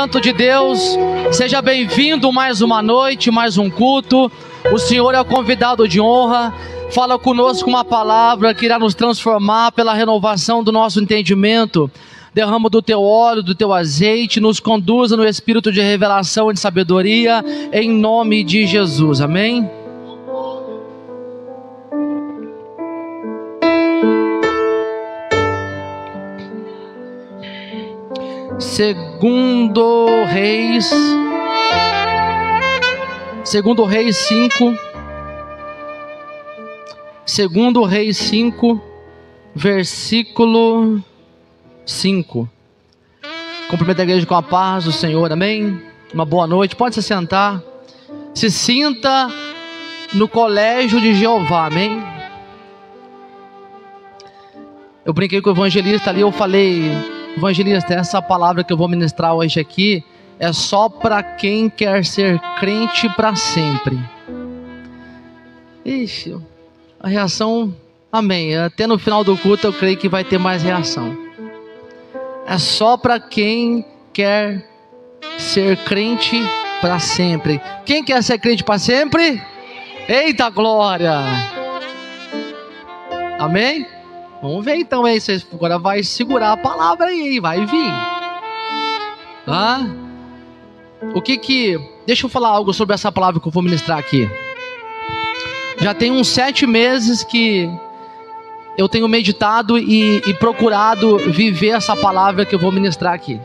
Santo de Deus, seja bem-vindo mais uma noite, mais um culto. O Senhor é o convidado de honra. Fala conosco uma palavra que irá nos transformar pela renovação do nosso entendimento. Derrama do teu óleo, do teu azeite, nos conduza no espírito de revelação e de sabedoria, em nome de Jesus, amém? Segundo Reis 5, Segundo Reis 5, versículo 5. Cumprimento a igreja com a paz do Senhor, amém? Uma boa noite, pode se sentar. Se sinta no colégio de Jeová, amém? Eu brinquei com o evangelista ali, eu falei: evangelista, essa palavra que eu vou ministrar hoje aqui é só para quem quer ser crente para sempre. Ixi, a reação, amém. Até no final do culto eu creio que vai ter mais reação. É só para quem quer ser crente para sempre. Quem quer ser crente para sempre? Eita glória! Amém? Vamos ver então aí, vocês agora vai segurar a palavra aí, vai vir. Tá? Deixa eu falar algo sobre essa palavra que eu vou ministrar aqui. Já tem uns 7 meses que eu tenho meditado e procurado viver essa palavra que eu vou ministrar aqui.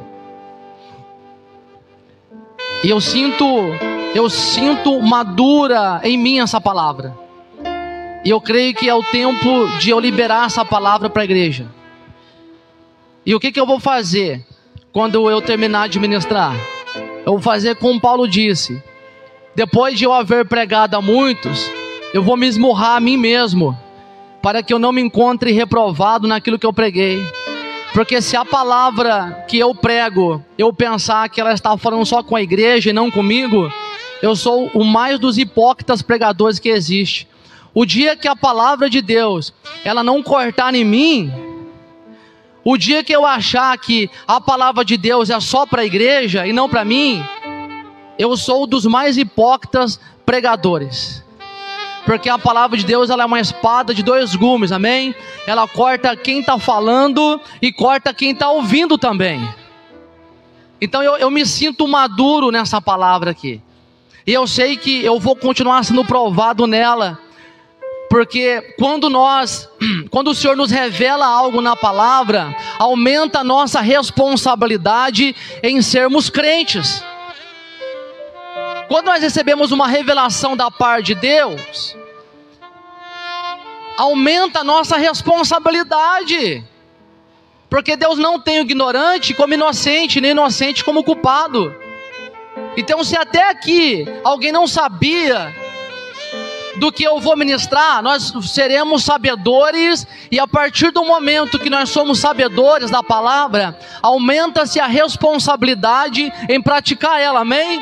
E eu sinto madura em mim essa palavra. E eu creio que é o tempo de eu liberar essa palavra para a igreja. E o que eu vou fazer quando eu terminar de ministrar? Eu vou fazer como Paulo disse: depois de eu haver pregado a muitos, eu vou me esmurrar a mim mesmo, para que eu não me encontre reprovado naquilo que eu preguei. Porque se a palavra que eu prego, eu pensar que ela está falando só com a igreja e não comigo, eu sou o mais dos hipócritas pregadores que existe. O dia que a palavra de Deus, ela não cortar em mim, o dia que eu achar que a palavra de Deus é só para a igreja e não para mim, eu sou dos mais hipócritas pregadores. Porque a palavra de Deus, ela é uma espada de 2 gumes, amém? Ela corta quem está falando e corta quem está ouvindo também. Então eu me sinto maduro nessa palavra aqui. E eu sei que eu vou continuar sendo provado nela. Porque quando o Senhor nos revela algo na palavra, aumenta a nossa responsabilidade em sermos crentes. Quando nós recebemos uma revelação da parte de Deus, aumenta a nossa responsabilidade. Porque Deus não tem o ignorante como inocente, nem inocente como culpado. Então, se até aqui alguém não sabia do que eu vou ministrar, nós seremos sabedores, e a partir do momento que nós somos sabedores da palavra, aumenta-se a responsabilidade em praticar ela, amém?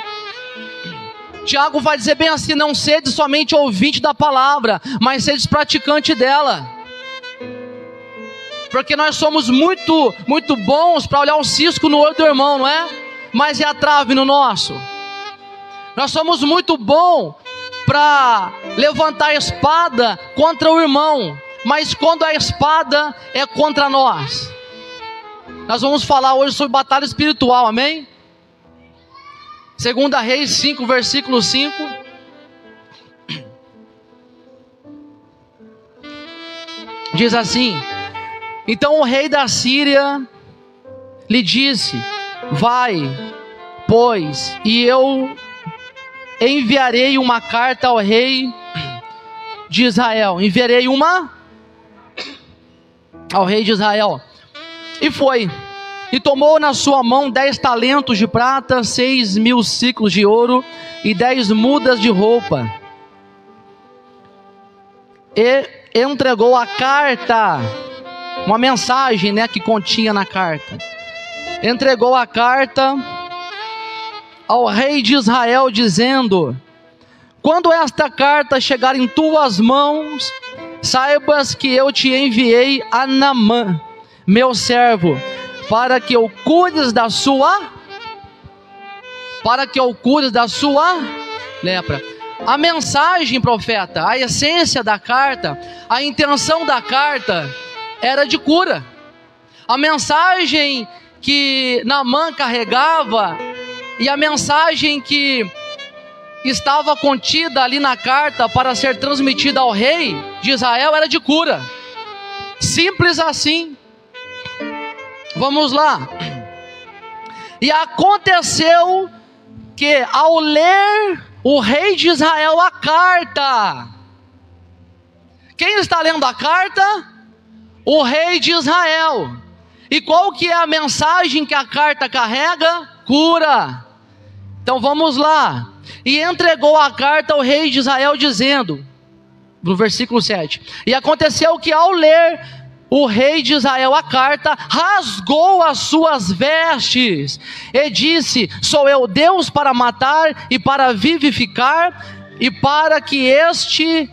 Tiago vai dizer bem assim: não sede somente ouvinte da palavra, mas sede praticante dela. Porque nós somos muito bons para olhar o cisco no olho do irmão, não é? Mas é a trave no nosso. Nós somos muito bons para levantar a espada contra o irmão, mas quando a espada é contra nós. Nós vamos falar hoje sobre batalha espiritual, amém? 2 Reis 5, versículo 5. Diz assim: então o rei da Síria lhe disse: vai, pois, e eu enviarei uma carta ao rei de Israel. Enviarei uma ao rei de Israel. E foi. E tomou na sua mão 10 talentos de prata, 6.000 ciclos de ouro e 10 mudas de roupa. E entregou a carta, uma mensagem, que continha na carta. Entregou a carta ao rei de Israel, dizendo: quando esta carta chegar em tuas mãos, saibas que eu te enviei a Naamã, meu servo, para que eu cuides da sua para que eu cure da sua lepra. A mensagem, profeta, a essência da carta, a intenção da carta era de cura. A mensagem que Naamã carregava e a mensagem que estava contida ali na carta para ser transmitida ao rei de Israel era de cura. Simples assim. Vamos lá. E aconteceu que ao ler o rei de Israel a carta, quem está lendo a carta? O rei de Israel. E qual que é a mensagem que a carta carrega? Cura. Então vamos lá. E entregou a carta ao rei de Israel dizendo, no versículo 7, e aconteceu que ao ler o rei de Israel a carta, rasgou as suas vestes e disse: sou eu Deus para matar e para vivificar, e para que este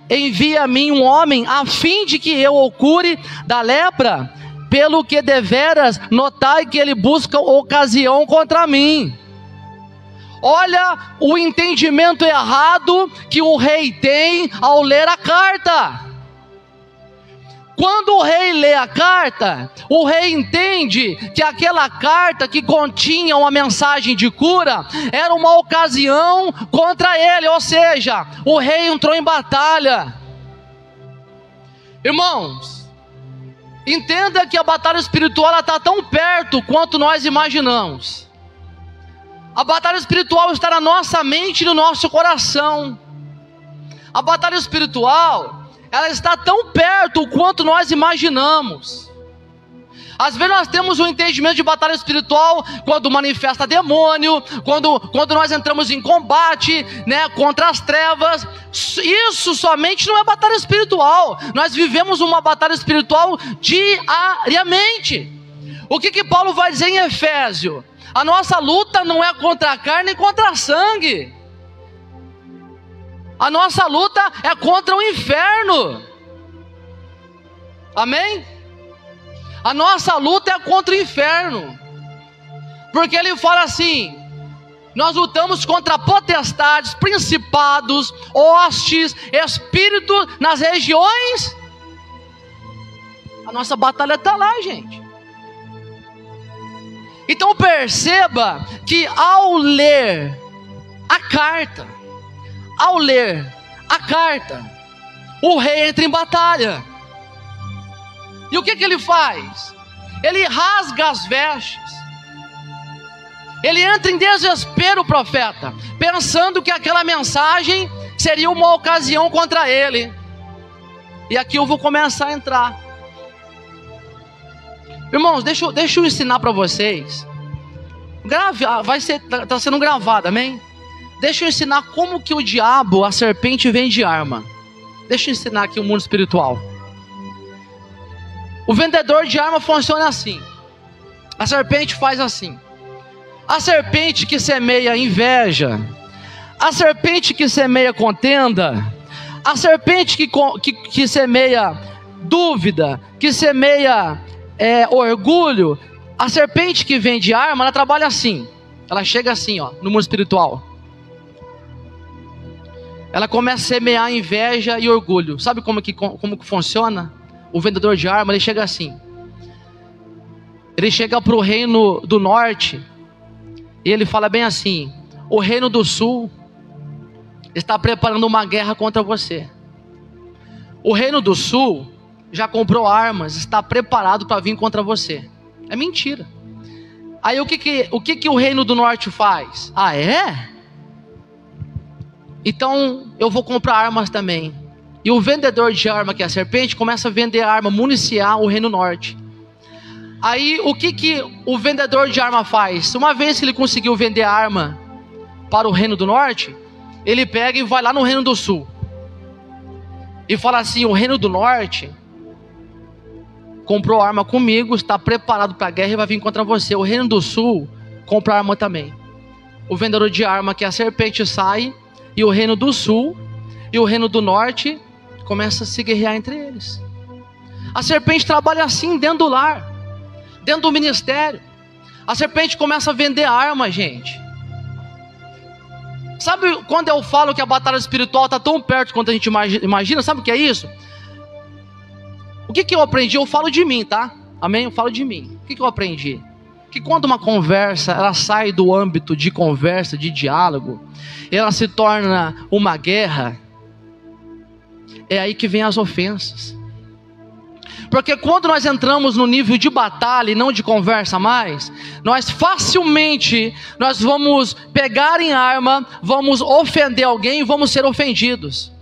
envie a mim um homem, a fim de que eu o cure da lepra, pelo que deveras notai que ele busca ocasião contra mim. Olha o entendimento errado que o rei tem ao ler a carta. Quando o rei lê a carta, o rei entende que aquela carta que continha uma mensagem de cura era uma ocasião contra ele, ou seja, o rei entrou em batalha. Irmãos, entenda que a batalha espiritual está tão perto quanto nós imaginamos. A batalha espiritual está na nossa mente e no nosso coração. A batalha espiritual, ela está tão perto quanto nós imaginamos. Às vezes nós temos um entendimento de batalha espiritual quando manifesta demônio, quando nós entramos em combate, né, contra as trevas. Isso somente não é batalha espiritual. Nós vivemos uma batalha espiritual diariamente. O que Paulo vai dizer em Efésio? A nossa luta não é contra a carne nem contra a sangue. A nossa luta é contra o inferno. Amém? A nossa luta é contra o inferno. Porque ele fala assim: nós lutamos contra potestades, principados, hostes, espíritos nas regiões. A nossa batalha está lá, gente. Então perceba que ao ler a carta, o rei entra em batalha. E o que ele faz? Ele rasga as vestes. Ele entra em desespero, profeta, pensando que aquela mensagem seria uma ocasião contra ele. E aqui eu vou começar a entrar. Irmãos, deixa eu ensinar para vocês. Está sendo gravado, amém? Deixa eu ensinar como que o diabo, a serpente, vende arma. Deixa eu ensinar aqui o mundo espiritual. O vendedor de arma funciona assim. A serpente faz assim. A serpente que semeia inveja, a serpente que semeia contenda, a serpente que semeia dúvida, que semeia orgulho, a serpente que vende arma, ela trabalha assim. Ela chega assim, ó, no mundo espiritual. Ela começa a semear inveja e orgulho. Sabe como que funciona? O vendedor de arma, ele chega assim. Ele chega para o reino do norte e ele fala bem assim: o reino do sul está preparando uma guerra contra você. O reino do sul já comprou armas, está preparado para vir contra você. É mentira. Aí o que o reino do norte faz? Ah, é? Então eu vou comprar armas também. E o vendedor de arma, que é a serpente, começa a vender arma, municiar o reino norte. Aí o que o vendedor de arma faz? Uma vez que ele conseguiu vender arma para o reino do norte, ele pega e vai lá no reino do sul e fala assim: o reino do norte comprou arma comigo, está preparado para a guerra e vai vir contra você. O reino do sul compra arma também. O vendedor de arma, que é a serpente, sai, e o reino do sul e o reino do norte começa a se guerrear entre eles. A serpente trabalha assim dentro do lar, dentro do ministério. A serpente começa a vender arma, gente. Sabe quando eu falo que a batalha espiritual está tão perto quanto a gente imagina? Sabe o que é isso? O que eu aprendi? Eu falo de mim, tá? Amém? Eu falo de mim. O que eu aprendi? Que quando uma conversa, ela sai do âmbito de conversa, de diálogo, ela se torna uma guerra, é aí que vem as ofensas. Porque quando nós entramos no nível de batalha e não de conversa mais, nós facilmente vamos pegar em arma, vamos ofender alguém e vamos ser ofendidos.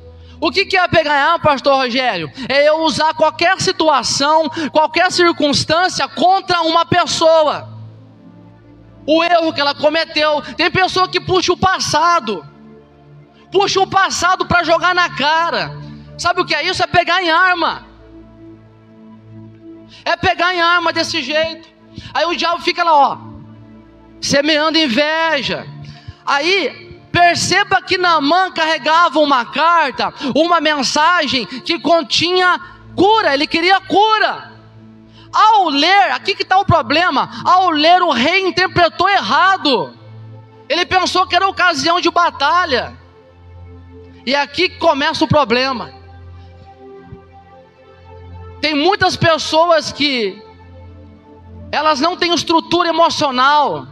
O que é pegar em arma, pastor Rogério? É eu usar qualquer situação, qualquer circunstância contra uma pessoa. O erro que ela cometeu. Tem pessoa que puxa o passado para jogar na cara. Sabe o que é isso? É pegar em arma. É pegar em arma desse jeito. Aí o diabo fica lá, ó, semeando inveja. Aí perceba que Naamã carregava uma carta, uma mensagem que continha cura. Ele queria cura. Ao ler, aqui que está o problema. Ao ler, o rei interpretou errado. Ele pensou que era ocasião de batalha. E aqui começa o problema. Tem muitas pessoas que elas não têm estrutura emocional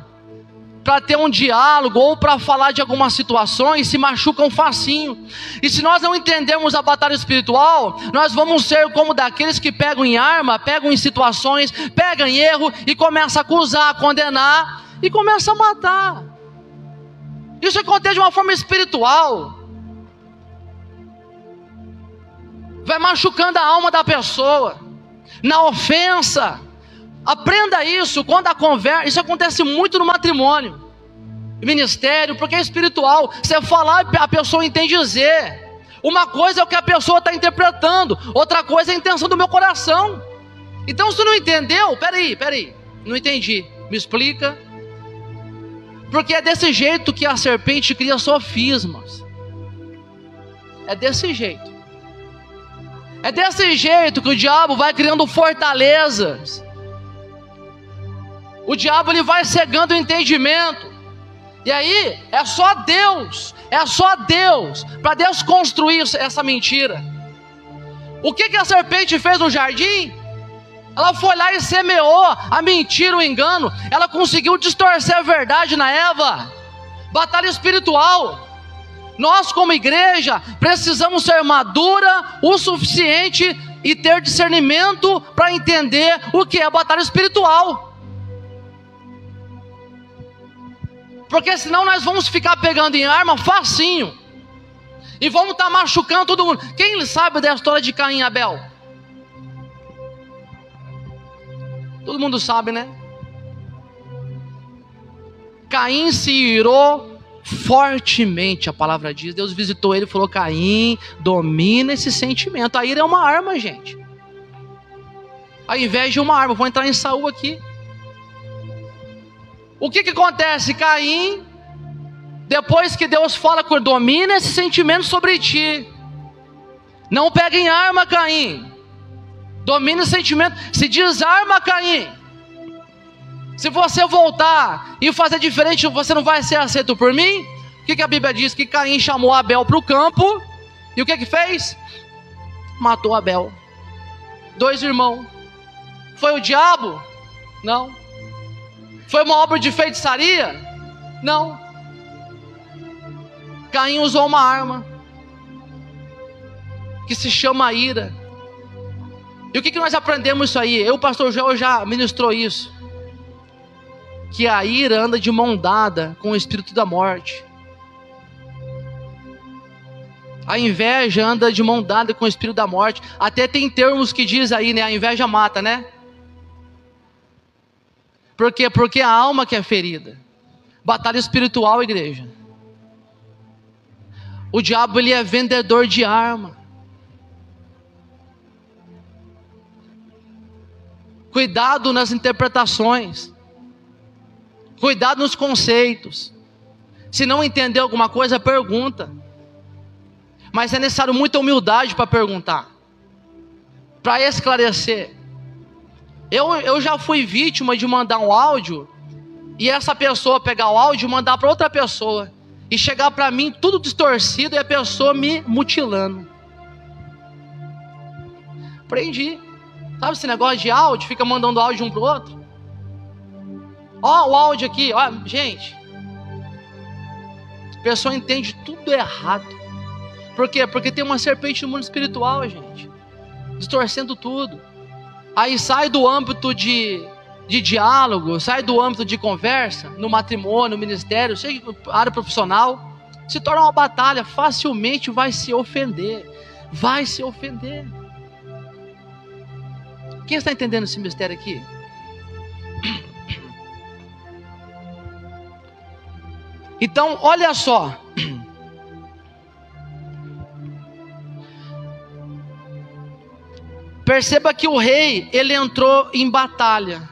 para ter um diálogo ou para falar de algumas situações, se machucam facinho. E se nós não entendermos a batalha espiritual, nós vamos ser como daqueles que pegam em arma, pegam em situações, pegam em erro e começam a acusar, a condenar e começam a matar. Isso acontece de uma forma espiritual. Vai machucando a alma da pessoa, na ofensa. Aprenda isso, quando a conversa, isso acontece muito no matrimônio, ministério, porque é espiritual. Você falar, a pessoa entende dizer. Uma coisa é o que a pessoa está interpretando, outra coisa é a intenção do meu coração. Então se não entendeu, peraí, não entendi, me explica. Porque é desse jeito que a serpente cria sofismas. É desse jeito. É desse jeito que o diabo vai criando fortalezas. O diabo ele vai cegando o entendimento. E aí é só Deus para Deus construir essa mentira. O que a serpente fez no jardim? Ela foi lá e semeou a mentira, o engano. Ela conseguiu distorcer a verdade na Eva. Batalha espiritual. Nós como igreja precisamos ser madura o suficiente e ter discernimento para entender o que é batalha espiritual. Porque senão nós vamos ficar pegando em arma facinho e vamos estar machucando todo mundo. Quem sabe da história de Caim e Abel? Todo mundo sabe, né? Caim se irou fortemente, a palavra diz. Deus visitou ele e falou: Caim, domina esse sentimento. A ira é uma arma, gente. A inveja é uma arma. Vou entrar em Saul aqui. O que acontece? Caim, depois que Deus fala que domina esse sentimento sobre ti, não pega em arma, Caim. Domina o sentimento. Se desarma, Caim. Se você voltar e fazer diferente, você não vai ser aceito por mim? O que a Bíblia diz? Que Caim chamou Abel para o campo. E o que fez? Matou Abel. 2 irmãos. Foi o diabo? Não. Foi uma obra de feitiçaria? Não. Caim usou uma arma que se chama ira. E o que nós aprendemos isso aí? O pastor Joel já ministrou isso. Que a ira anda de mão dada com o espírito da morte. A inveja anda de mão dada com o espírito da morte. Até tem termos que diz aí, né? A inveja mata, né? Por quê? Porque a alma que é ferida. Batalha espiritual, igreja. O diabo ele é vendedor de arma. Cuidado nas interpretações. Cuidado nos conceitos. Se não entender alguma coisa, pergunta. Mas é necessário muita humildade para perguntar, para esclarecer. Eu já fui vítima de mandar um áudio e essa pessoa pegar o áudio e mandar para outra pessoa e chegar para mim tudo distorcido e a pessoa me mutilando. Aprendi. Sabe esse negócio de áudio? Fica mandando áudio um pro outro. Ó, o áudio aqui, ó, gente. A pessoa entende tudo errado. Por quê? Porque tem uma serpente no mundo espiritual, gente, distorcendo tudo. Aí sai do âmbito de diálogo, sai do âmbito de conversa, no matrimônio, no ministério, seja na área profissional, se torna uma batalha, facilmente vai se ofender. Vai se ofender. Quem está entendendo esse mistério aqui? Então, olha só. Perceba que o rei, ele entrou em batalha.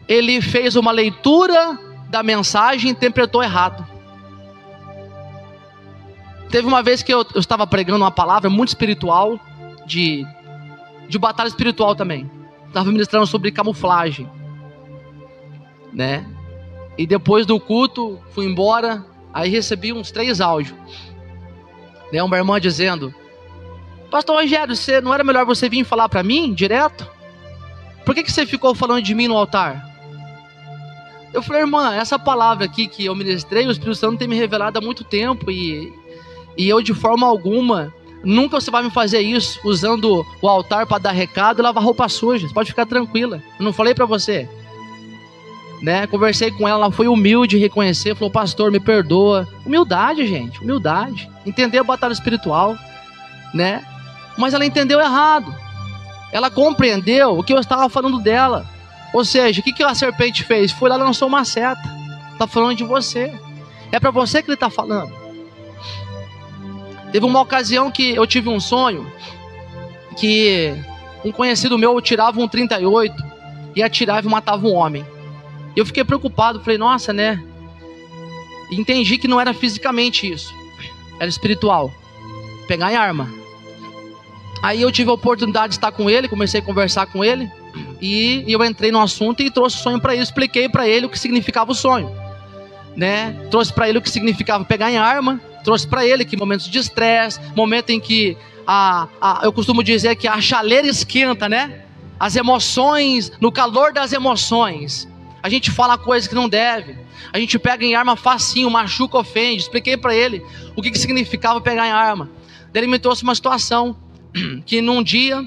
Ele fez uma leitura da mensagem e interpretou errado. Teve uma vez que eu estava pregando uma palavra muito espiritual, de batalha espiritual também. Estava ministrando sobre camuflagem, né? E depois do culto, fui embora, aí recebi uns 3 áudios. Né? Uma irmã dizendo: Pastor Rogério, não era melhor você vir falar para mim direto? Por que você ficou falando de mim no altar? Eu falei: irmã, essa palavra aqui que eu ministrei, o Espírito Santo tem me revelado há muito tempo, e eu de forma alguma, nunca você vai me fazer isso, usando o altar para dar recado e lavar roupa suja. Você pode ficar tranquila, eu não falei para você. Né? Conversei com ela, ela foi humilde, reconhecer, falou: pastor, me perdoa. Humildade, gente, humildade. Entender a batalha espiritual, né? Mas ela entendeu errado. Ela compreendeu o que eu estava falando dela. Ou seja, o que a serpente fez? Foi lá e lançou uma seta. Está falando de você. É para você que ele está falando. Teve uma ocasião que eu tive um sonho que um conhecido meu tirava um 38 e atirava e matava um homem. E eu fiquei preocupado, falei: nossa, né? E entendi que não era fisicamente isso, era espiritual, pegar em arma. Aí eu tive a oportunidade de estar com ele, comecei a conversar com ele, e eu entrei no assunto e trouxe o sonho para ele, expliquei para ele o que significava o sonho, né? Trouxe para ele o que significava pegar em arma, trouxe para ele que momentos de estresse, momento em que eu costumo dizer que a chaleira esquenta, né? As emoções, no calor das emoções, a gente fala coisas que não deve, a gente pega em arma facinho, machuca, ofende. Expliquei para ele o que significava pegar em arma. Daí ele me trouxe uma situação que num dia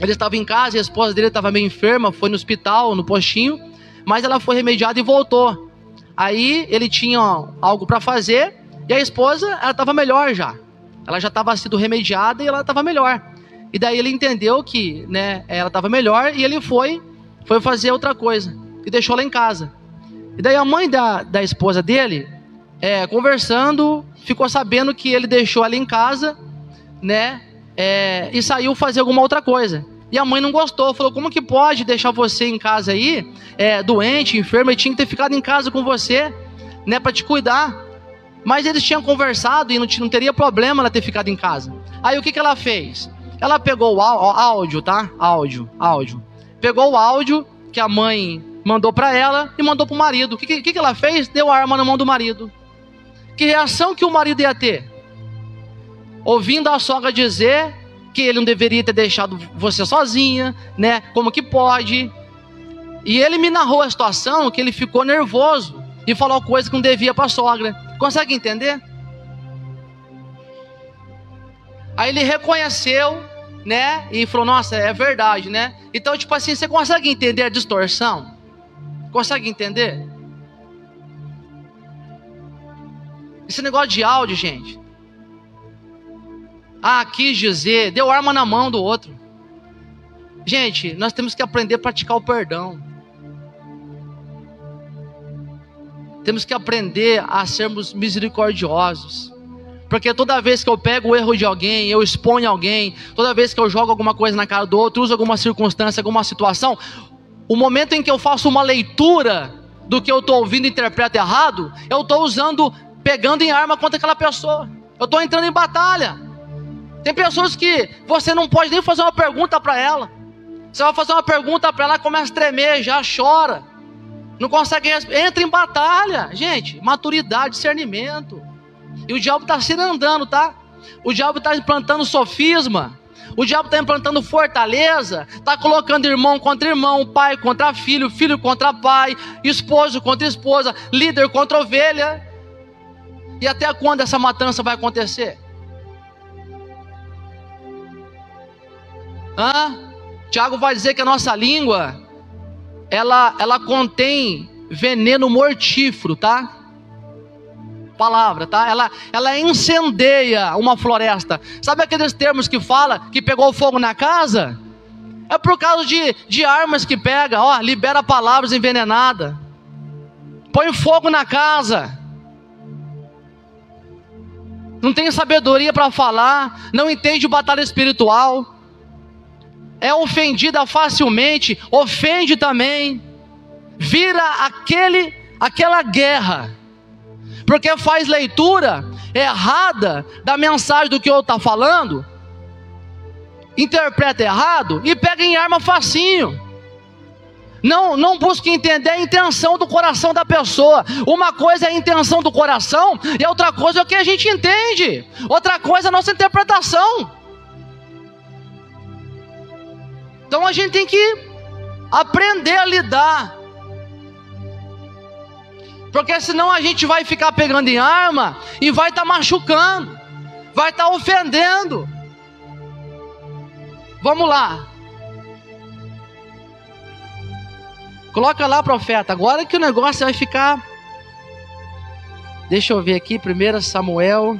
ele estava em casa e a esposa dele estava meio enferma, foi no hospital, no postinho, mas ela foi remediada e voltou. Aí ele tinha algo para fazer e a esposa, ela estava melhor já. Ela já estava sendo remediada e ela estava melhor. E daí ele entendeu que, né, ela estava melhor e ele foi fazer outra coisa e deixou ela em casa. E daí a mãe da esposa dele, conversando, ficou sabendo que ele deixou ela em casa, né, e saiu fazer alguma outra coisa. E a mãe não gostou, falou: como que pode deixar você em casa aí, doente, enferma, e tinha que ter ficado em casa com você, né, para te cuidar. Mas eles tinham conversado e não teria problema ela ter ficado em casa. Aí o que ela fez? Ela pegou o áudio, tá? Áudio. Pegou o áudio que a mãe mandou para ela e mandou para o marido. O que ela fez? Deu a arma na mão do marido. Que reação que o marido ia ter? Ouvindo a sogra dizer que ele não deveria ter deixado você sozinha, né? Como que pode? E ele me narrou a situação que ele ficou nervoso e falou coisa que não devia para a sogra. Consegue entender? Aí ele reconheceu, né? E falou: nossa, é verdade, né? Então, tipo assim, você consegue entender a distorção? Consegue entender? Esse negócio de áudio, gente. Quis dizer, deu arma na mão do outro. Gente, nós temos que aprender a praticar o perdão. Temos que aprender a sermos misericordiosos. Porque toda vez que eu pego o erro de alguém, eu exponho alguém, toda vez que eu jogo alguma coisa na cara do outro, uso alguma circunstância, alguma situação, o momento em que eu faço uma leitura do que eu estou ouvindo e interpreto errado, eu estou pegando em arma contra aquela pessoa. Eu estou entrando em batalha. Tem pessoas que você não pode nem fazer uma pergunta para ela. Você vai fazer uma pergunta para ela, ela começa a tremer, já chora. Não consegue, entra em batalha. Gente, maturidade, discernimento. E o diabo está se andando, tá? O diabo está implantando sofisma. O diabo está implantando fortaleza. Está colocando irmão contra irmão, pai contra filho, filho contra pai, esposo contra esposa, líder contra ovelha. E até quando essa matança vai acontecer? Tiago vai dizer que a nossa língua, ela contém veneno mortífero, tá? Palavra, tá? Ela incendeia uma floresta. Sabe aqueles termos que fala que pegou fogo na casa? É por causa de armas que pega, ó, libera palavras envenenadas. Põe fogo na casa. Não tem sabedoria para falar, não entende batalha espiritual. É ofendida facilmente, ofende também, vira aquela guerra, porque faz leitura errada da mensagem do que o outro está falando, interpreta errado e pega em arma facinho. Não busca entender a intenção do coração da pessoa. Uma coisa é a intenção do coração e outra coisa é o que a gente entende, outra coisa é a nossa interpretação. Então a gente tem que aprender a lidar, porque senão a gente vai ficar pegando em arma e vai estar machucando, vai estar ofendendo. Vamos lá. Coloca lá, profeta. Agora que o negócio vai ficar... Deixa eu ver aqui, 1 Samuel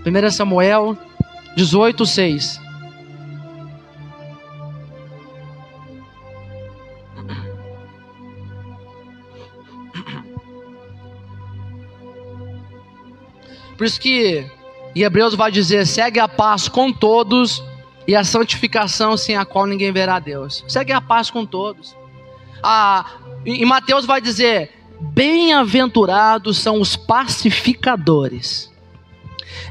18:6. Por isso que em Hebreus vai dizer: segue a paz com todos e a santificação, sem a qual ninguém verá a Deus. Segue a paz com todos. Em Mateus vai dizer: bem-aventurados são os pacificadores,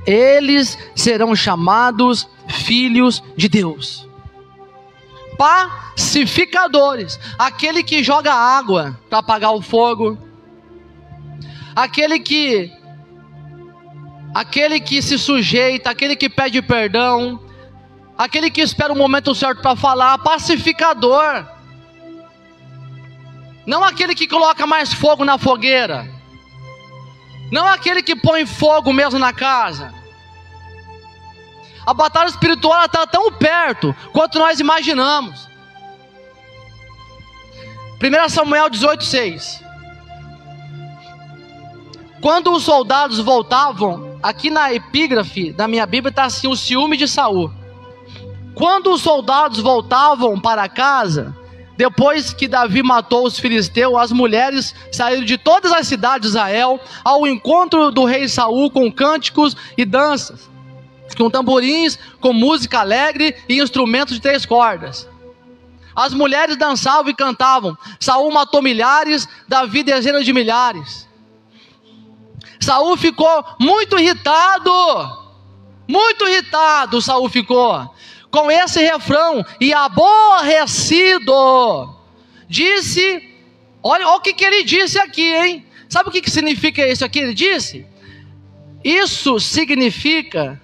eles serão chamados filhos de Deus. Pacificadores, aquele que joga água para apagar o fogo, aquele que se sujeita, aquele que pede perdão, aquele que espera o momento certo para falar. Pacificador, não aquele que coloca mais fogo na fogueira, não aquele que põe fogo mesmo na casa. A batalha espiritual está tão perto quanto nós imaginamos. 1 Samuel 18:6. Quando os soldados voltavam, aqui na epígrafe da minha Bíblia está assim: o ciúme de Saul. Quando os soldados voltavam para casa, depois que Davi matou os filisteus, as mulheres saíram de todas as cidades de Israel ao encontro do rei Saul com cânticos e danças, com tamborins, com música alegre e instrumentos de 3 cordas. As mulheres dançavam e cantavam. Saul matou milhares, Davi dezenas de milhares. Saul ficou muito irritado, Saul ficou com esse refrão, e aborrecido, disse, olha o que ele disse aqui, hein? Sabe o que significa isso aqui? Ele disse, isso significa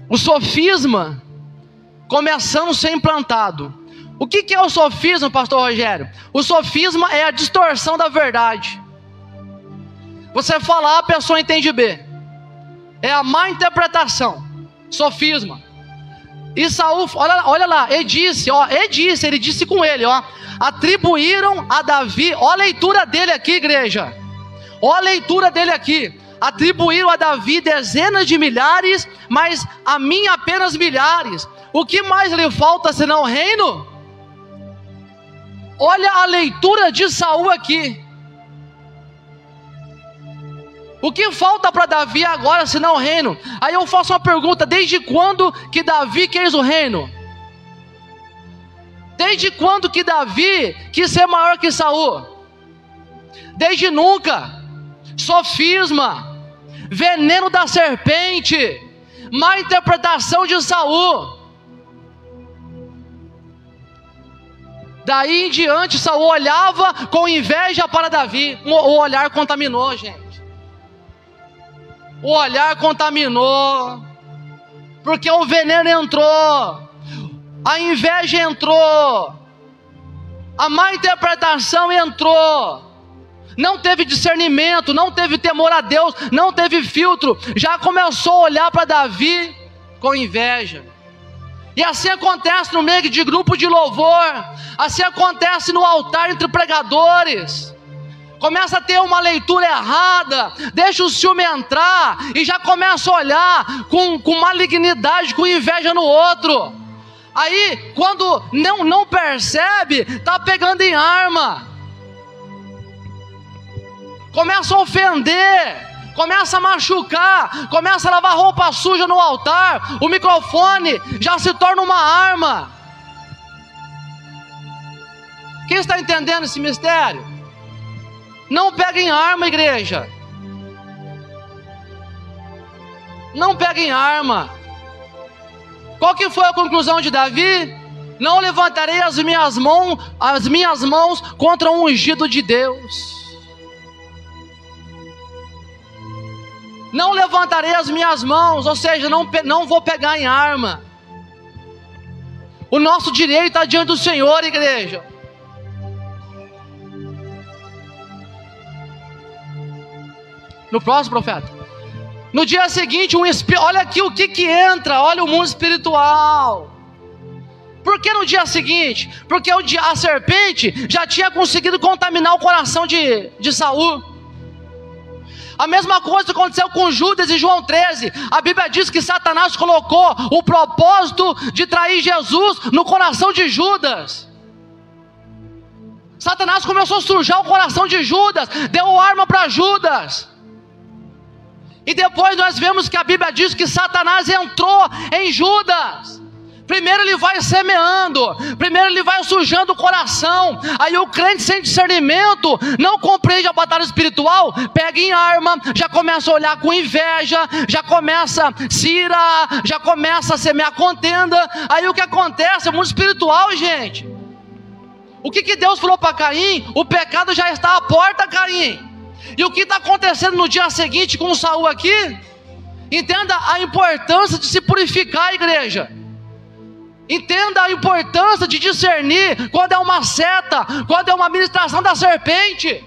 o sofisma começando a ser implantado. O que é o sofisma, pastor Rogério? O sofisma é a distorção da verdade. Você fala A, a pessoa entende B. É a má interpretação. Sofisma. E Saul, olha lá, ele disse com ele, ó, atribuíram a Davi, ó a leitura dele aqui, igreja, ó a leitura dele aqui, atribuíram a Davi dezenas de milhares, mas a mim apenas milhares. O que mais lhe falta senão o reino? Olha a leitura de Saul aqui. O que falta para Davi agora senão o reino? Aí eu faço uma pergunta: desde quando que Davi quis o reino? Desde quando que Davi quis ser maior que Saul? Desde nunca. Sofisma, veneno da serpente, má interpretação de Saul. Daí em diante, Saul olhava com inveja para Davi. O olhar contaminou, gente. O olhar contaminou. Porque o veneno entrou. A inveja entrou. A má interpretação entrou. Não teve discernimento, não teve temor a Deus, não teve filtro. Já começou a olhar para Davi com inveja. E assim acontece no meio de grupo de louvor. Assim acontece no altar entre pregadores. Começa a ter uma leitura errada, deixa o ciúme entrar e já começa a olhar com malignidade, com inveja no outro. Aí, quando não percebe, está pegando em arma. Começa a ofender, começa a machucar, começa a lavar roupa suja no altar. O microfone já se torna uma arma. Quem está entendendo esse mistério? Não pega em arma, igreja. Não pega em arma. Qual que foi a conclusão de Davi? Não levantarei as minhas mãos contra um ungido de Deus. Não levantarei as minhas mãos, ou seja, não vou pegar em arma. O nosso direito está diante do Senhor, igreja. No próximo, profeta. No dia seguinte, olha aqui o que entra, olha o mundo espiritual. Por que no dia seguinte? Porque a serpente já tinha conseguido contaminar o coração de Saul. A mesma coisa aconteceu com Judas em João 13. A Bíblia diz que Satanás colocou o propósito de trair Jesus no coração de Judas. Satanás começou a sujar o coração de Judas, deu arma para Judas. E depois nós vemos que a Bíblia diz que Satanás entrou em Judas. Primeiro ele vai semeando, primeiro ele vai sujando o coração. Aí o crente sem discernimento, não compreende a batalha espiritual, pega em arma, já começa a olhar com inveja, já começa a se irar, já começa a semear contenda. Aí o que acontece? É mundo espiritual, gente. O que Deus falou para Caim? O pecado já está à porta, Caim. E o que está acontecendo no dia seguinte com Saul aqui? Entenda a importância de se purificar, igreja. Entenda a importância de discernir quando é uma seta, quando é uma ministração da serpente.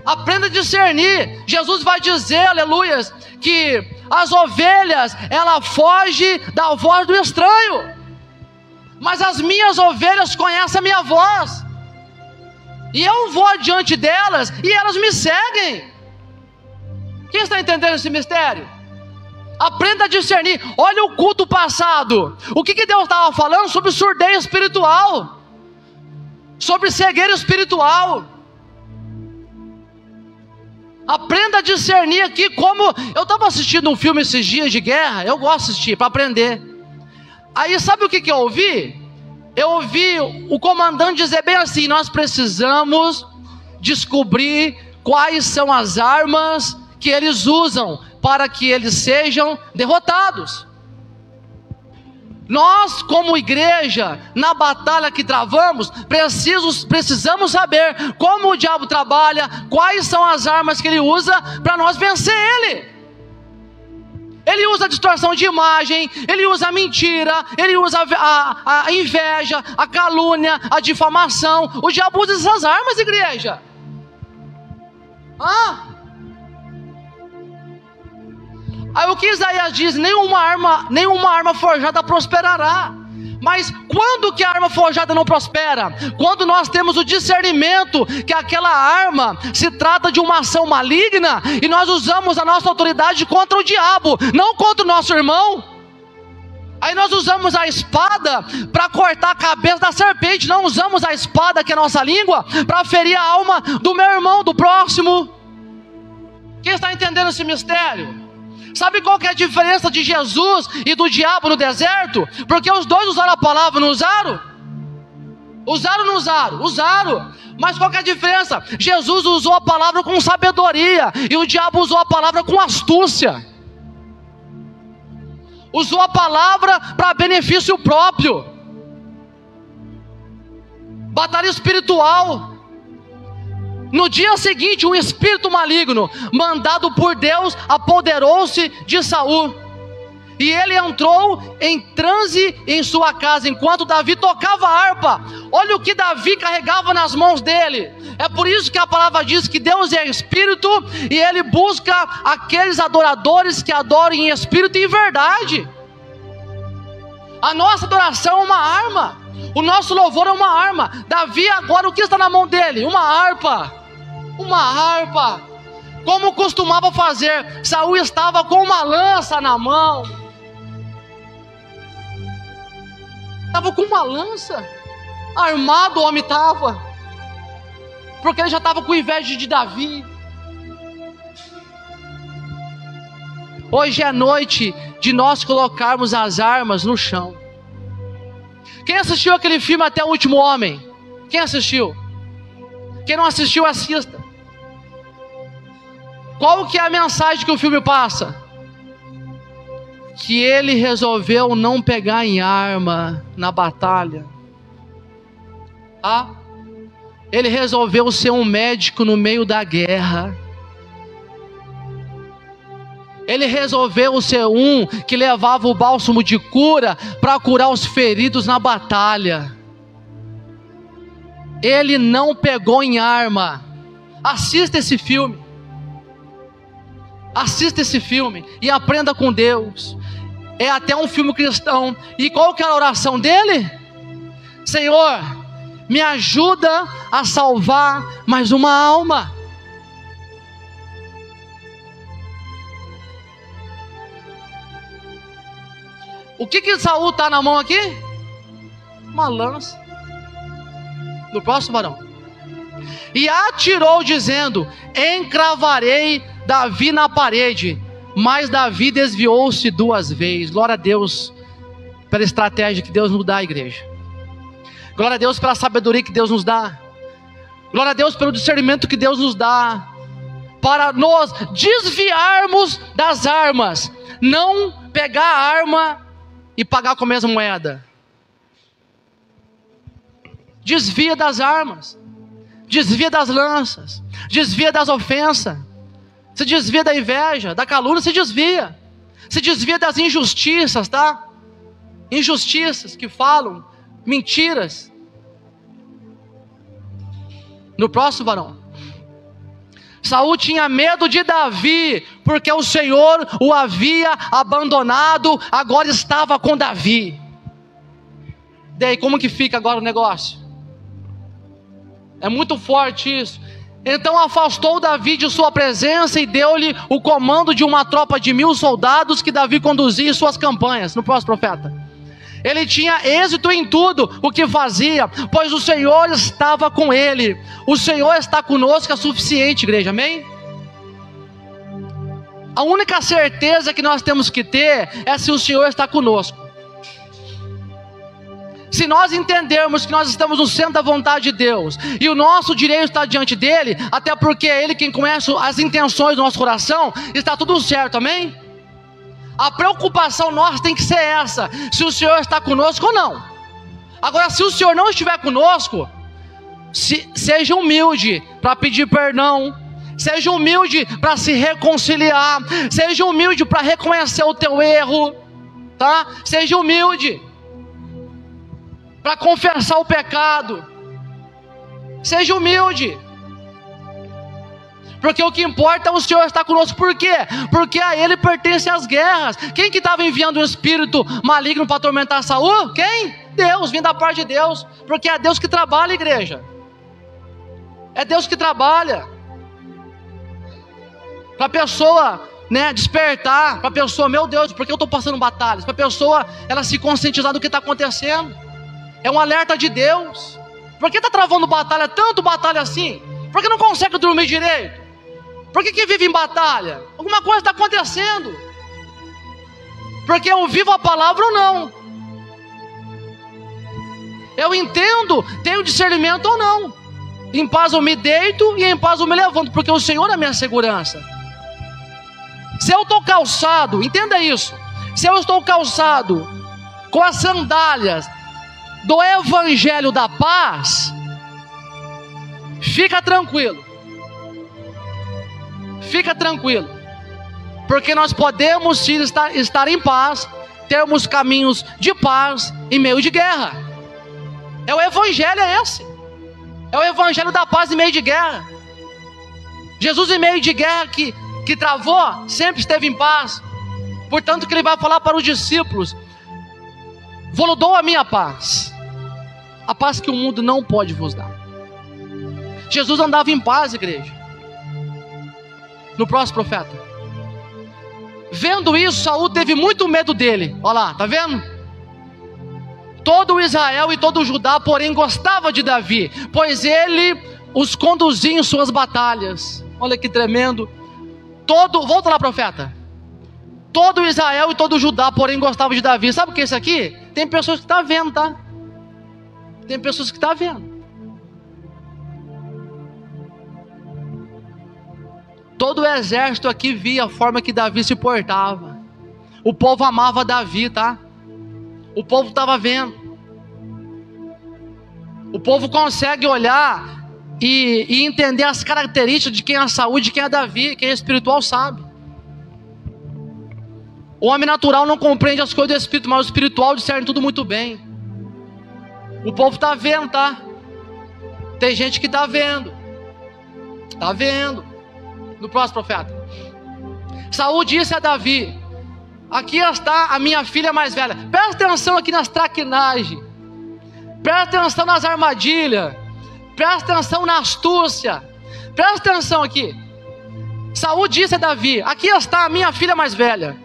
Aprenda a discernir. Jesus vai dizer, aleluias, que as ovelhas, ela foge da voz do estranho. Mas as minhas ovelhas conhecem a minha voz. E eu vou adiante delas e elas me seguem. Quem está entendendo esse mistério? Aprenda a discernir. Olha o culto passado. O que Deus estava falando? Sobre surdez espiritual, sobre cegueira espiritual. Aprenda a discernir aqui. Como eu estava assistindo um filme esses dias de guerra. Eu gosto de assistir para aprender. Aí sabe o que eu ouvi? Eu ouvi o comandante dizer bem assim: nós precisamos descobrir quais são as armas que eles usam para que eles sejam derrotados. Nós, como igreja, na batalha que travamos, precisamos saber como o diabo trabalha, quais são as armas que ele usa para nós vencer ele. Ele usa a distorção de imagem, ele usa a mentira, ele usa a inveja, a calúnia, a difamação. O diabo usa essas armas, igreja. Aí o que Isaías diz? Nenhuma arma forjada prosperará. Mas quando que a arma forjada não prospera? Quando nós temos o discernimento que aquela arma se trata de uma ação maligna e nós usamos a nossa autoridade contra o diabo, não contra o nosso irmão. Aí nós usamos a espada para cortar a cabeça da serpente, não usamos a espada, que é a nossa língua, para ferir a alma do meu irmão, do próximo. Quem está entendendo esse mistério? Sabe qual que é a diferença de Jesus e do diabo no deserto? Porque os dois usaram a palavra, não usaram? Usaram ou não usaram? Usaram. Mas qual que é a diferença? Jesus usou a palavra com sabedoria e o diabo usou a palavra com astúcia. Usou a palavra para benefício próprio. batalha espiritual. No dia seguinte, um espírito maligno, mandado por Deus, apoderou-se de Saul. E ele entrou em transe em sua casa, enquanto Davi tocava a harpa. Olha o que Davi carregava nas mãos dele. É por isso que a palavra diz que Deus é espírito, e ele busca aqueles adoradores que adoram em espírito e em verdade. A nossa adoração é uma arma, o nosso louvor é uma arma. Davi agora, o que está na mão dele? Uma harpa. Uma harpa. Como costumava fazer, Saul estava com uma lança na mão. Estava com uma lança. Armado o homem estava, porque ele já estava com inveja de Davi. Hoje é noite de nós colocarmos as armas no chão. Quem assistiu aquele filme Até o Último Homem? Quem assistiu? Quem não assistiu, assista. Qual que é a mensagem que o filme passa? Que ele resolveu não pegar em arma na batalha. Ele resolveu ser um médico no meio da guerra. Ele resolveu ser um que levava o bálsamo de cura para curar os feridos na batalha. Ele não pegou em arma. Assista esse filme. Assista esse filme e aprenda com Deus. É até um filme cristão. E qual que era a oração dele? Senhor, me ajuda a salvar mais uma alma. O que Saul está na mão aqui? Uma lança. No próximo, varão. E atirou dizendo: encravarei Davi na parede. Mas Davi desviou-se 2 vezes. Glória a Deus pela estratégia que Deus nos dá, igreja. Glória a Deus pela sabedoria que Deus nos dá. Glória a Deus pelo discernimento que Deus nos dá, para nos desviarmos das armas. Não pegar a arma e pagar com a mesma moeda. Desvia das armas. Desvia das lanças. Desvia das ofensas. Se desvia da inveja, da calúnia, se desvia. Se desvia das injustiças, tá? Injustiças que falam, mentiras. No próximo, varão. Saul tinha medo de Davi, porque o Senhor o havia abandonado, agora estava com Davi. Daí, como que fica agora o negócio? É muito forte isso. Então afastou Davi de sua presença e deu-lhe o comando de uma tropa de 1000 soldados que Davi conduzia em suas campanhas. No próximo, profeta. Ele tinha êxito em tudo o que fazia, pois o Senhor estava com ele. O Senhor está conosco, é suficiente, igreja, amém? A única certeza que nós temos que ter é se o Senhor está conosco. Se nós entendermos que nós estamos no centro da vontade de Deus, e o nosso direito está diante dele, até porque é ele quem conhece as intenções do nosso coração, está tudo certo, amém? A preocupação nossa tem que ser essa: se o Senhor está conosco ou não. Agora, se o Senhor não estiver conosco, seja humilde para pedir perdão, seja humilde para se reconciliar, seja humilde para reconhecer o teu erro, tá? Seja humilde para confessar o pecado. Seja humilde, porque o que importa é o Senhor estar conosco. Por quê? Porque a Ele pertencem as guerras. Quem que estava enviando um espírito maligno para atormentar Saul? Quem? Deus, vindo da parte de Deus. Porque é Deus que trabalha, igreja. É Deus que trabalha. Para a pessoa, despertar. Para a pessoa, meu Deus, por que eu estou passando batalhas? Para a pessoa, ela se conscientizar do que está acontecendo. É um alerta de Deus. Por que está travando batalha, tanto batalha assim? Por que não consegue dormir direito? Por que vive em batalha? Alguma coisa está acontecendo. Porque eu vivo a palavra ou não. Eu entendo, tenho discernimento ou não. Em paz eu me deito e em paz eu me levanto, porque o Senhor é a minha segurança. Se eu estou calçado, entenda isso. Se eu estou calçado com as sandálias do Evangelho da paz, fica tranquilo. Fica tranquilo. Porque nós podemos sim estar em paz, termos caminhos de paz em meio de guerra. É o evangelho esse. É o evangelho da paz em meio de guerra. Jesus em meio de guerra que travou, sempre esteve em paz. Portanto que ele vai falar para os discípulos: vou dou a minha paz, a paz que o mundo não pode vos dar. Jesus andava em paz, igreja. No próximo profeta. Vendo isso, Saul teve muito medo dele. Olha lá, tá vendo? Todo o Israel e todo o Judá, porém, gostava de Davi, pois ele os conduzia em suas batalhas. Olha que tremendo. Volta lá, profeta. Todo Israel e todo o Judá, porém, gostava de Davi. Sabe o que é isso aqui? Tem pessoas que estão vendo, tá? Tem pessoas que estão vendo. Todo o exército aqui via a forma que Davi se portava. O povo amava Davi, tá? O povo estava vendo. O povo consegue olhar e entender as características de quem é Saul, de quem é Davi. Quem é espiritual sabe. O homem natural não compreende as coisas do espírito, mas o espiritual discerne tudo muito bem. O povo está vendo, tá? Tem gente que está vendo. Está vendo. No próximo profeta. Saul disse a Davi: aqui está a minha filha mais velha. Presta atenção aqui nas traquinagens. Presta atenção nas armadilhas. Presta atenção na astúcia. Presta atenção aqui. Saul disse a Davi: aqui está a minha filha mais velha,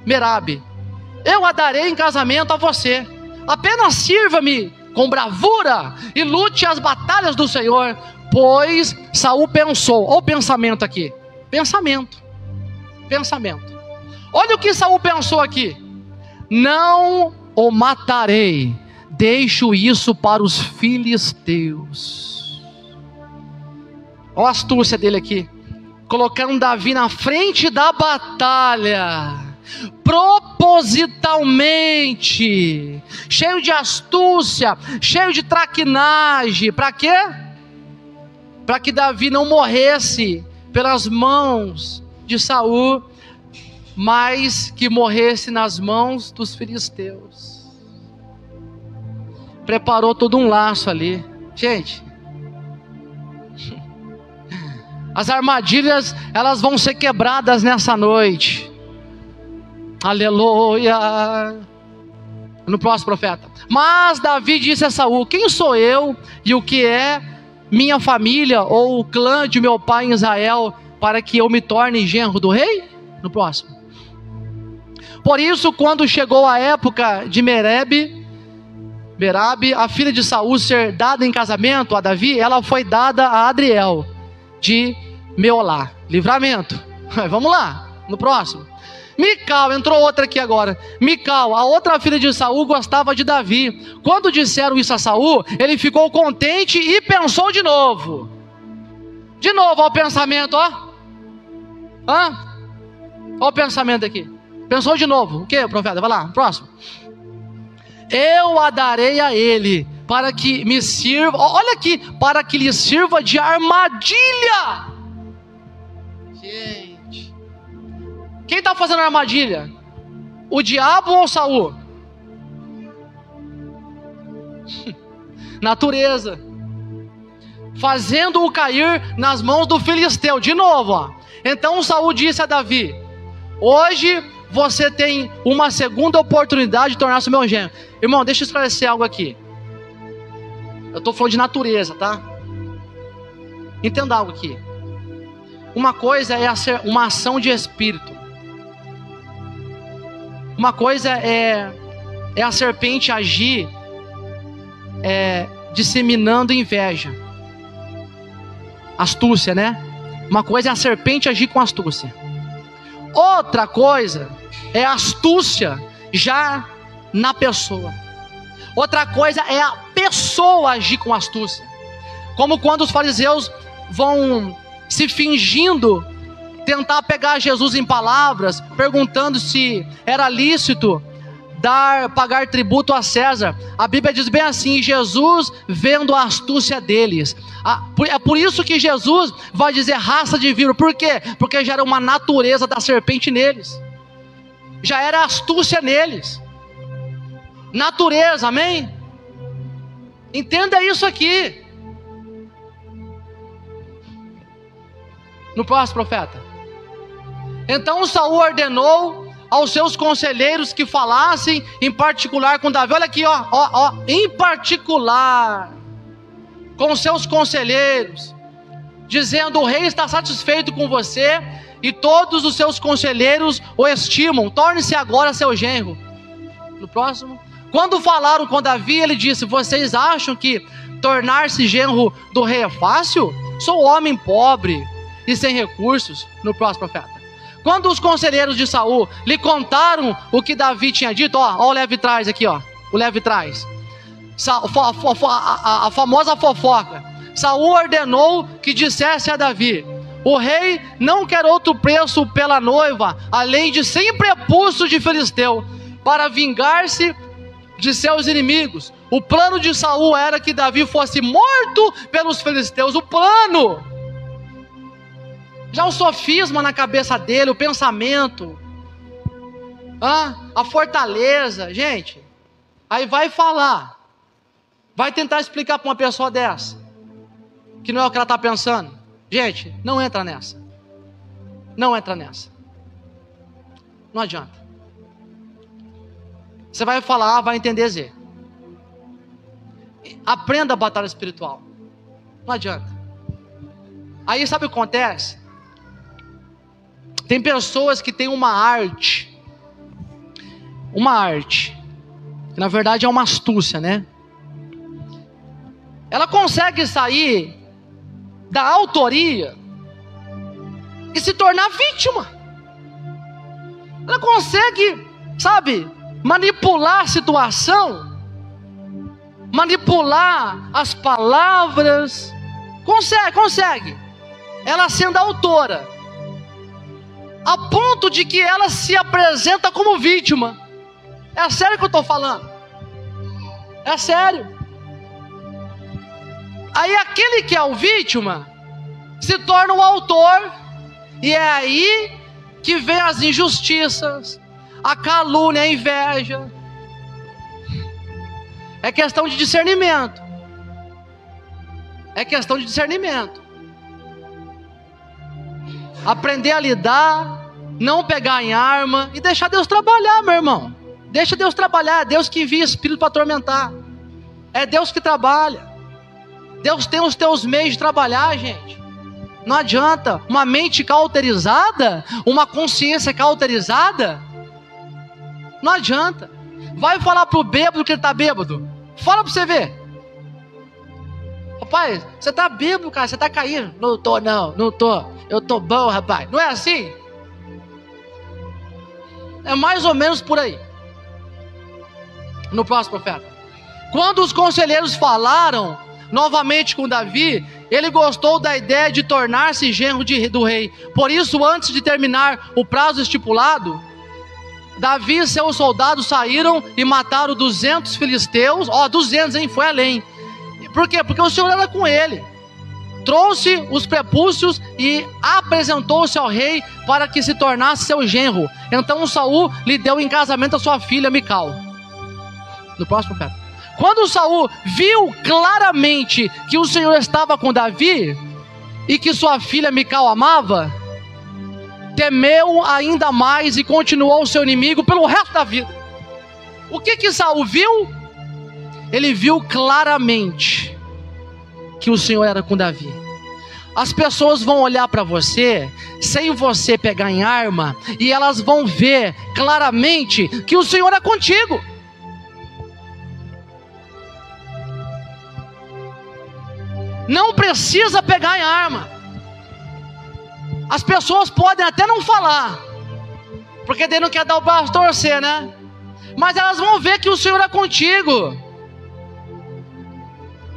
Merabe. Eu a darei em casamento a você. Apenas sirva-me com bravura e lute as batalhas do Senhor. Pois Saul pensou. Olha o pensamento aqui. Pensamento. Olha o que Saul pensou aqui: não o matarei, deixo isso para os filisteus. Olha a astúcia dele aqui, colocando Davi na frente da batalha, propositalmente, cheio de astúcia, cheio de traquinagem. Para quê? Para que Davi não morresse pelas mãos de Saul, mas que morresse nas mãos dos filisteus. Preparou todo um laço ali. Gente, as armadilhas, elas vão ser quebradas nessa noite. Aleluia. No próximo profeta. Mas Davi disse a Saul: quem sou eu e o que é minha família ou o clã de meu pai em Israel, para que eu me torne genro do rei? No próximo. Por isso, quando chegou a época de Merabe, a filha de Saul, ser dada em casamento a Davi, ela foi dada a Adriel de Meolá. Livramento. Vamos lá, no próximo. Mical, entrou outra aqui agora. Mical, a outra filha de Saul, gostava de Davi. Quando disseram isso a Saul, ele ficou contente e pensou de novo. De novo, ó o pensamento, ó. Ó o pensamento aqui. Pensou de novo. O que, profeta? Vai lá, próximo. Eu a darei a ele, para que me sirva. Olha aqui, para que lhe sirva de armadilha. Gente. Quem está fazendo armadilha? O diabo ou Saul? Natureza. Fazendo-o cair nas mãos do filisteu. De novo, ó. Então Saul disse a Davi: hoje você tem uma segunda oportunidade de tornar-se meu genro. Irmão, deixa eu esclarecer algo aqui. Eu estou falando de natureza, tá? Entenda algo aqui. Uma coisa é uma ação de espírito. Uma coisa é a serpente agir disseminando inveja, astúcia, né? Uma coisa é a serpente agir com astúcia. Outra coisa é a astúcia já na pessoa. Outra coisa é a pessoa agir com astúcia. Como quando os fariseus vão se fingindo tentar pegar Jesus em palavras, perguntando se era lícito pagar tributo a César. A Bíblia diz bem assim: Jesus vendo a astúcia deles. É por isso que Jesus vai dizer raça de víbora. Por quê? Porque já era uma natureza da serpente neles, já era astúcia neles, natureza, amém? Entenda isso aqui. No próximo, profeta. Então Saul ordenou aos seus conselheiros que falassem em particular com Davi. Olha aqui, ó, em particular com seus conselheiros, dizendo: o rei está satisfeito com você e todos os seus conselheiros o estimam, torne-se agora seu genro. No próximo. Quando falaram com Davi, ele disse: vocês acham que tornar-se genro do rei é fácil? Sou homem pobre e sem recursos. No próximo, profeta. Quando os conselheiros de Saul lhe contaram o que Davi tinha dito, ó o leve trás aqui, ó, o leve trás, a famosa fofoca. Saul ordenou que dissesse a Davi: o rei não quer outro preço pela noiva, além de 100 prepulsos de filisteu, para vingar-se de seus inimigos. O plano de Saul era que Davi fosse morto pelos filisteus. O plano. Já o sofisma na cabeça dele, o pensamento, a fortaleza, gente. Aí vai falar, vai tentar explicar para uma pessoa dessa que não é o que ela está pensando. Gente, não entra nessa. Não entra nessa. Não adianta. Você vai falar, vai entender Z. Aprenda a batalha espiritual. Não adianta. Aí sabe o que acontece? Tem pessoas que têm uma arte, que na verdade é uma astúcia, né? Ela consegue sair da autoria e se tornar vítima. Ela consegue, sabe, manipular a situação, manipular as palavras. Consegue. Ela sendo autora, a ponto de que ela se apresenta como vítima. É sério que eu estou falando? É sério. Aí aquele que é o vítima se torna o autor, e é aí que vem as injustiças, a calúnia, a inveja. É questão de discernimento. É questão de discernimento. Aprender a lidar, não pegar em arma e deixar Deus trabalhar, meu irmão. Deixa Deus trabalhar. É Deus que envia espírito para atormentar. É Deus que trabalha. Deus tem os teus meios de trabalhar, gente. Não adianta. Uma mente cauterizada, uma consciência cauterizada, não adianta. Vai falar pro bêbado que ele está bêbado. Fala para você ver. Rapaz, você está bêbado, cara. Você está caído. Não tô. Eu tô bom, rapaz. Não é assim? É mais ou menos por aí. No próximo, profeta. Quando os conselheiros falaram novamente com Davi, ele gostou da ideia de tornar-se genro do rei. Por isso, antes de terminar o prazo estipulado, Davi e seus soldados saíram e mataram 200 filisteus. 200, hein? Foi além. Por quê? Porque o Senhor era com ele. Trouxe os prepúcios e apresentou-se ao rei para que se tornasse seu genro. Então Saul lhe deu em casamento a sua filha Mical. No próximo profeta. Quando Saul viu claramente que o Senhor estava com Davi e que sua filha Mical amava, temeu ainda mais e continuou o seu inimigo pelo resto da vida. O que Saul viu? Ele viu claramente que o Senhor era com Davi. As pessoas vão olhar para você sem você pegar em arma, e elas vão ver claramente que o Senhor é contigo. Não precisa pegar em arma. As pessoas podem até não falar, porque daí não quer dar o braço a torcer, né? Mas elas vão ver que o Senhor é contigo.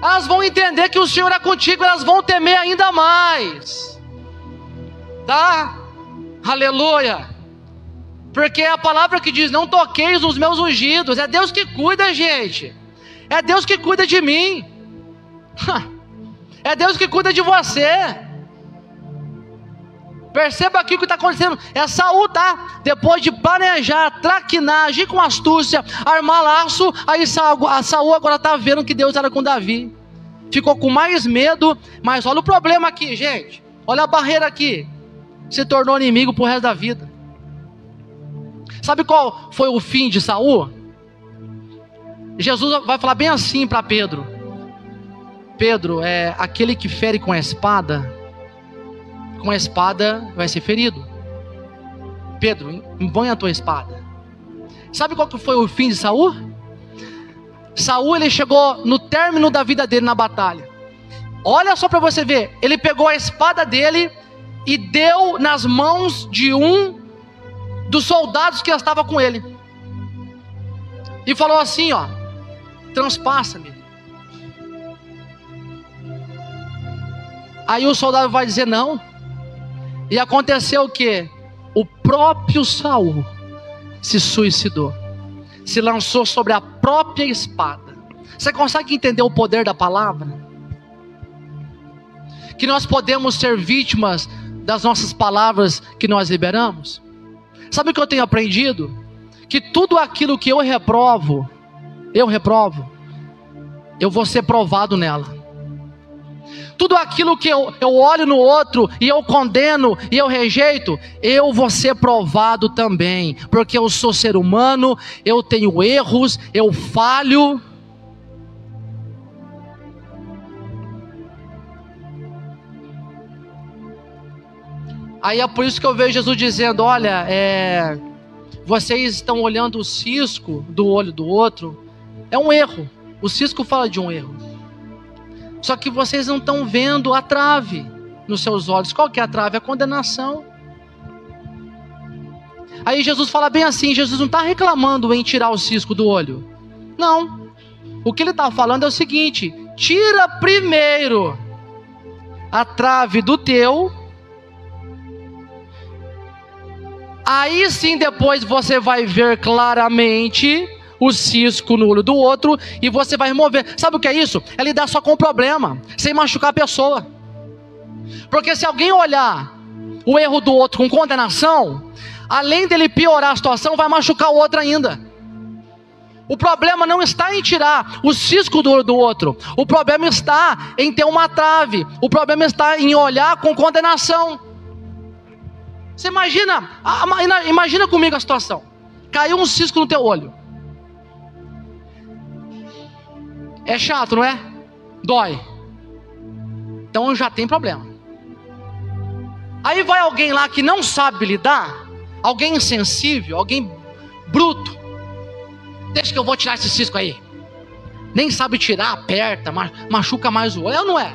Elas vão entender que o Senhor é contigo, elas vão temer ainda mais. Tá? Aleluia. Porque é a palavra que diz: não toqueis nos meus ungidos. É Deus que cuida, gente. É Deus que cuida de mim. É Deus que cuida de você. Perceba aqui o que está acontecendo. É Saul, tá? Depois de planejar, traquinar, agir com astúcia, armar laço, aí Saul agora está vendo que Deus era com Davi. Ficou com mais medo. Mas olha o problema aqui, gente. Olha a barreira aqui. Se tornou inimigo pro resto da vida. Sabe qual foi o fim de Saul? Jesus vai falar bem assim para Pedro: Pedro, é aquele que fere com a espada vai ser ferido. Pedro, embanha a tua espada. Sabe qual que foi o fim de Saul? Saul, ele chegou no término da vida dele na batalha. Olha só para você ver, ele pegou a espada dele e deu nas mãos de um dos soldados que estava com ele, e falou assim: ó, transpassa-me. Aí o soldado vai dizer não. E aconteceu o que? O próprio Saul se suicidou, se lançou sobre a própria espada. Você consegue entender o poder da palavra? Que nós podemos ser vítimas das nossas palavras que nós liberamos. Sabe o que eu tenho aprendido? Que tudo aquilo que eu reprovo, eu vou ser provado nela. Tudo aquilo que eu olho no outro e eu condeno e eu rejeito, eu vou ser provado também. Porque eu sou ser humano, eu tenho erros, eu falho. Aí é por isso que eu vejo Jesus dizendo: olha, vocês estão olhando o cisco do olho do outro. É um erro. O cisco fala de um erro. Só que vocês não estão vendo a trave nos seus olhos. Qual que é a trave? A condenação. Aí Jesus fala bem assim: Jesus não está reclamando em tirar o cisco do olho. Não. O que ele está falando é o seguinte: tira primeiro a trave do teu, aí sim depois você vai ver claramente o cisco no olho do outro e você vai remover. Sabe o que é isso? É lidar só com o problema, sem machucar a pessoa. Porque se alguém olhar o erro do outro com condenação, além dele piorar a situação, vai machucar o outro ainda. O problema não está em tirar o cisco do olho do outro. O problema está em ter uma trave. O problema está em olhar com condenação. Você imagina comigo a situação. Caiu um cisco no teu olho. É chato, não é? Dói. Então já tem problema. Aí vai alguém lá que não sabe lidar, alguém insensível, alguém bruto. Deixa que eu vou tirar esse cisco aí. Nem sabe tirar, aperta, machuca mais o olho. É ou não é?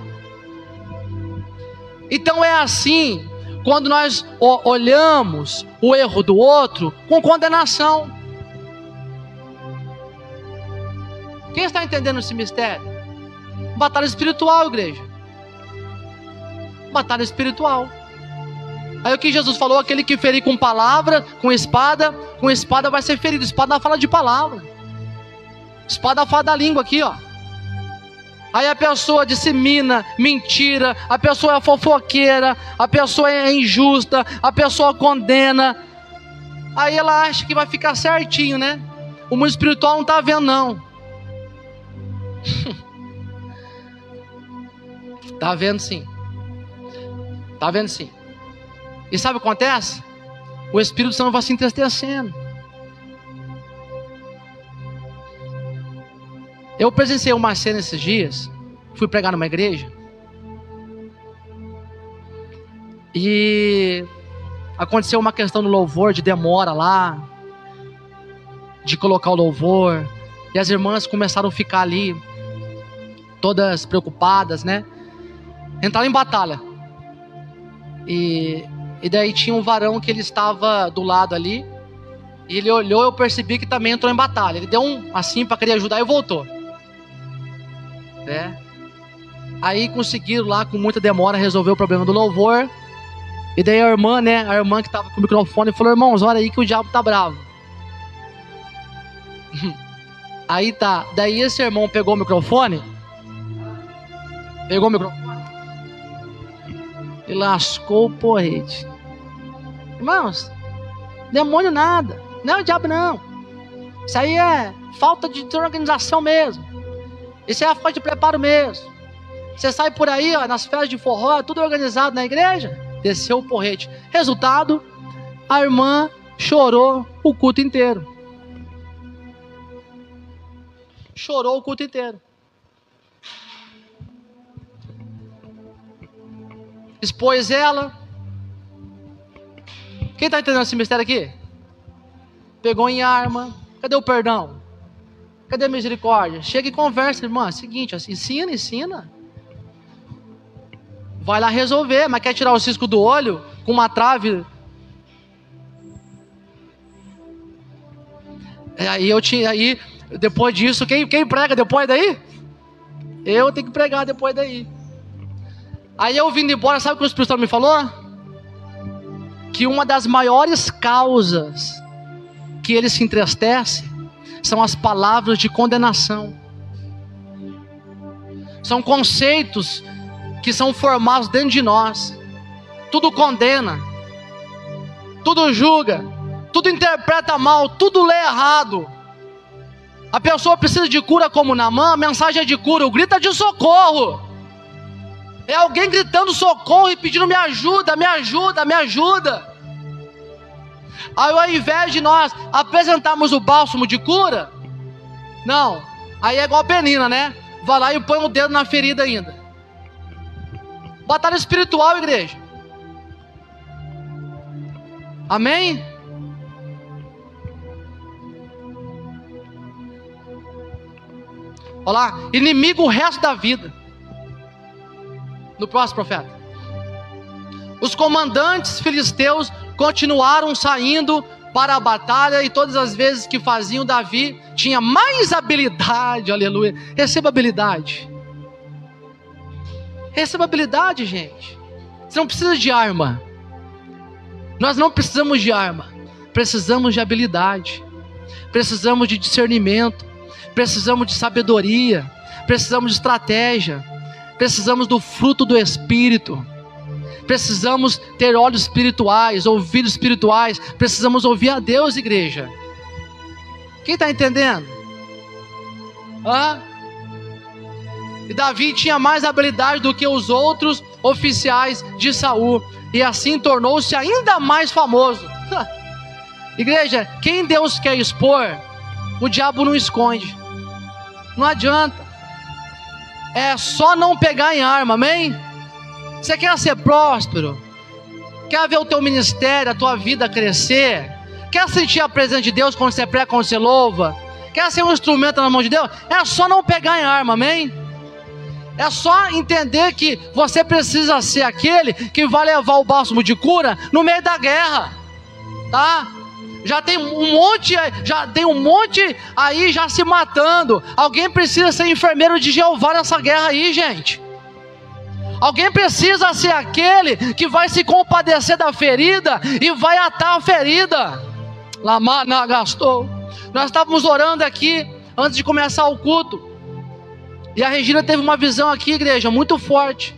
Então é assim quando nós olhamos o erro do outro com condenação. Quem está entendendo esse mistério? Batalha espiritual, igreja. Batalha espiritual. Aí o que Jesus falou: aquele que ferir com palavra, com espada vai ser ferido. Espada fala de palavra. Espada fala da língua aqui, ó. Aí a pessoa dissemina mentira, a pessoa é fofoqueira, a pessoa é injusta, a pessoa condena. Aí ela acha que vai ficar certinho, né? O mundo espiritual não está vendo, não. Tá vendo sim. Tá vendo sim. E sabe o que acontece? O Espírito Santo vai se entristecendo. Eu presenciei uma cena esses dias. Fui pregar numa igreja. E aconteceu uma questão no louvor, de demora lá, de colocar o louvor. E as irmãs começaram a ficar ali, todas preocupadas, né? Entraram em batalha. E daí tinha um varão que ele estava do lado ali. E ele olhou, eu percebi que também entrou em batalha. Ele deu um assim para querer ajudar e voltou. Aí conseguiram lá, com muita demora, resolver o problema do louvor. E daí a irmã, né? A irmã que tava com o microfone falou: irmãos, olha aí que o diabo tá bravo. Aí tá. Daí esse irmão pegou o microfone. E lascou o porrete. Irmãos, demônio nada. Não é o diabo não. Isso aí é falta de organização mesmo. Isso é a falta de preparo mesmo. Você sai por aí, ó, nas festas de forró, tudo organizado na igreja. Desceu o porrete. Resultado, a irmã chorou o culto inteiro. Chorou o culto inteiro. Expôs ela. Quem está entendendo esse mistério aqui? Pegou em arma. Cadê o perdão? Cadê a misericórdia? Chega e conversa, irmã. Seguinte, ensina. Vai lá resolver, mas quer tirar o cisco do olho com uma trave? Aí depois disso, quem prega depois daí? Eu tenho que pregar depois daí. Aí eu vindo embora, sabe o que o Espírito Santo me falou? Que uma das maiores causas que ele se entristece são as palavras de condenação. São conceitos que são formados dentro de nós. Tudo condena, tudo julga, tudo interpreta mal, tudo lê errado. A pessoa precisa de cura como Naamã, a mensagem é de cura, o grito é de socorro. É alguém gritando socorro e pedindo me ajuda, me ajuda, me ajuda. Aí ao invés de nós apresentarmos o bálsamo de cura, não, aí é igual a Penina, né? Vai lá e põe o dedo na ferida ainda. Batalha espiritual, igreja. Amém? Olha lá, inimigo o resto da vida. No próximo profeta. Os comandantes filisteus continuaram saindo para a batalha, e todas as vezes que faziam, Davi tinha mais habilidade. Aleluia. Receba habilidade. Receba habilidade, gente. Você não precisa de arma. Nós não precisamos de arma. Precisamos de habilidade. Precisamos de discernimento. Precisamos de sabedoria. Precisamos de estratégia. Precisamos do fruto do Espírito. Precisamos ter olhos espirituais, ouvidos espirituais. Precisamos ouvir a Deus, igreja. Quem está entendendo? E Davi tinha mais habilidade do que os outros oficiais de Saul, e assim tornou-se ainda mais famoso. Igreja, quem Deus quer expor, o diabo não esconde. Não adianta. É só não pegar em arma, amém? Você quer ser próspero? Quer ver o teu ministério, a tua vida crescer? Quer sentir a presença de Deus quando você prega, quando você louva? Quer ser um instrumento na mão de Deus? É só não pegar em arma, amém? É só entender que você precisa ser aquele que vai levar o bálsamo de cura no meio da guerra, tá? Já tem um monte aí já se matando. Alguém precisa ser enfermeiro de Jeová nessa guerra aí, gente. Alguém precisa ser aquele que vai se compadecer da ferida e vai atar a ferida. Lamana gastou. Nós estávamos orando aqui antes de começar o culto, e a Regina teve uma visão aqui, igreja, muito forte,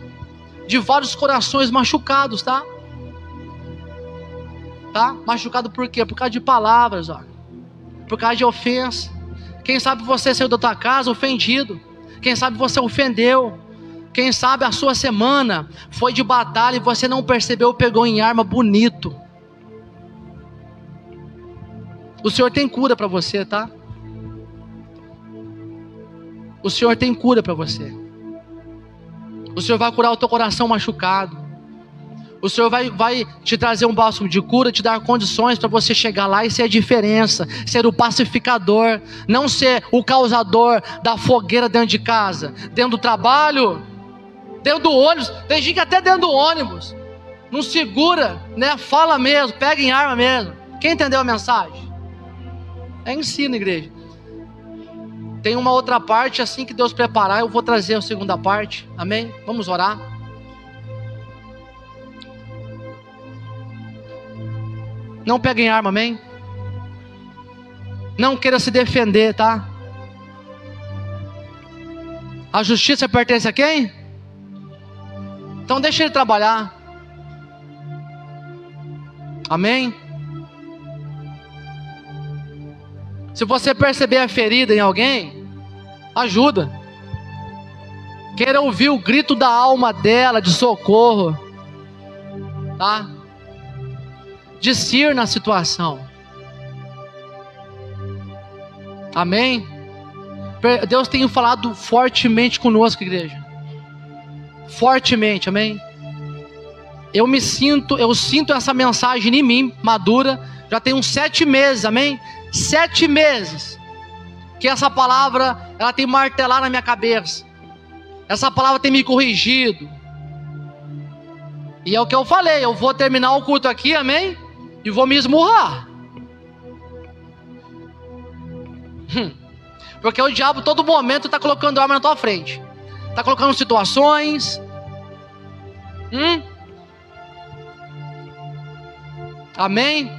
de vários corações machucados, tá? Machucado por quê? Por causa de palavras, ó. Por causa de ofensa. Quem sabe você saiu da tua casa ofendido. Quem sabe você ofendeu. Quem sabe a sua semana foi de batalha e você não percebeu, pegou em arma bonito. O Senhor tem cura para você, tá? O Senhor tem cura para você. O Senhor vai curar o teu coração machucado. O Senhor vai te trazer um bálsamo de cura, te dar condições para você chegar lá e ser a diferença, ser o pacificador, não ser o causador da fogueira dentro de casa, dentro do trabalho, dentro do ônibus. Tem gente até dentro do ônibus, não segura, né? Fala mesmo, pega em arma mesmo. Quem entendeu a mensagem? É ensino, igreja. Tem uma outra parte, assim que Deus preparar, eu vou trazer a segunda parte, amém? Vamos orar. Não peguem arma, amém? Não queira se defender, tá? A justiça pertence a quem? Então deixa ele trabalhar. Amém? Se você perceber a ferida em alguém, ajuda. Queira ouvir o grito da alma dela de socorro, tá? Discirna a situação. Amém? Deus tem falado fortemente conosco, igreja. Fortemente, amém? Eu sinto essa mensagem em mim, madura. Já tem uns 7 meses, amém? 7 meses que essa palavra, ela tem martelado na minha cabeça. Essa palavra tem me corrigido. E é o que eu falei, eu vou terminar o culto aqui, amém? E vou me esmurrar. Porque o diabo todo momento está colocando arma na tua frente. Está colocando situações. Amém?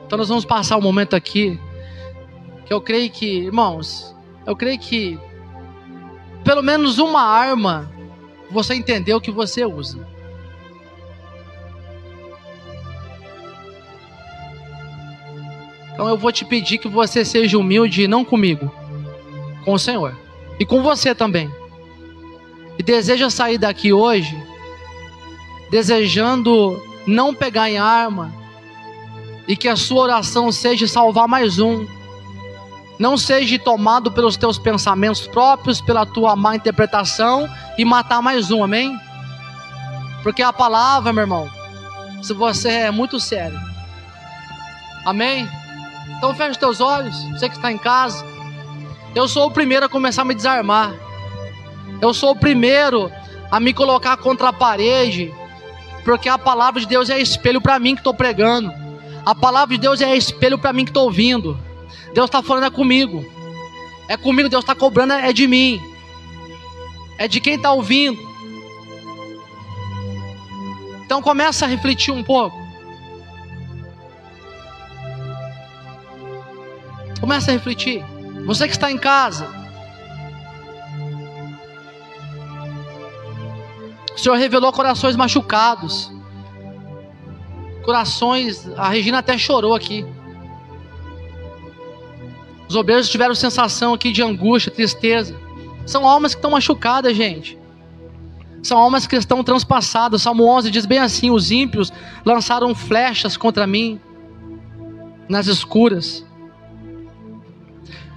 Então nós vamos passar um momento aqui, que eu creio que, irmãos, pelo menos uma arma você entendeu que você usa. Então eu vou te pedir que você seja humilde, não comigo, com o Senhor. E com você também. E deseja sair daqui hoje, desejando não pegar em arma, e que a sua oração seja salvar mais um. Não seja tomado pelos teus pensamentos próprios, pela tua má interpretação, e matar mais um, amém? Porque a palavra, meu irmão, se você é muito sério. Amém? Então feche os teus olhos, você que está em casa. Eu sou o primeiro a começar a me desarmar. Eu sou o primeiro a me colocar contra a parede, porque a palavra de Deus é espelho para mim que estou pregando. A palavra de Deus é espelho para mim que estou ouvindo. Deus está falando, é comigo. É comigo, Deus está cobrando, é de mim. É de quem está ouvindo. Então começa a refletir um pouco. Começa a refletir. Você que está em casa. O Senhor revelou corações machucados. Corações, a Regina até chorou aqui. Os obreiros tiveram sensação aqui de angústia, tristeza. São almas que estão machucadas, gente. São almas que estão transpassadas. Salmo 11 diz bem assim: os ímpios lançaram flechas contra mim nas escuras.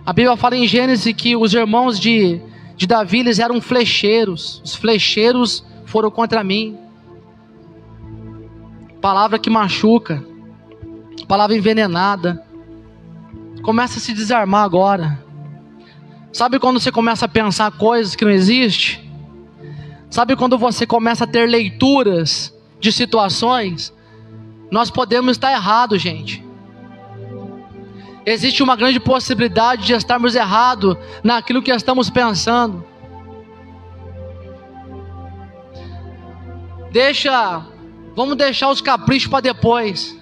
A Bíblia fala em Gênesis que os irmãos de Davi, eles eram flecheiros. Os flecheiros foram contra mim. Palavra que machuca. Palavra envenenada. Começa a se desarmar agora. Sabe quando você começa a pensar coisas que não existem? Sabe quando você começa a ter leituras de situações? Nós podemos estar errados, gente. Existe uma grande possibilidade de estarmos errados naquilo que estamos pensando. Vamos deixar os caprichos para depois.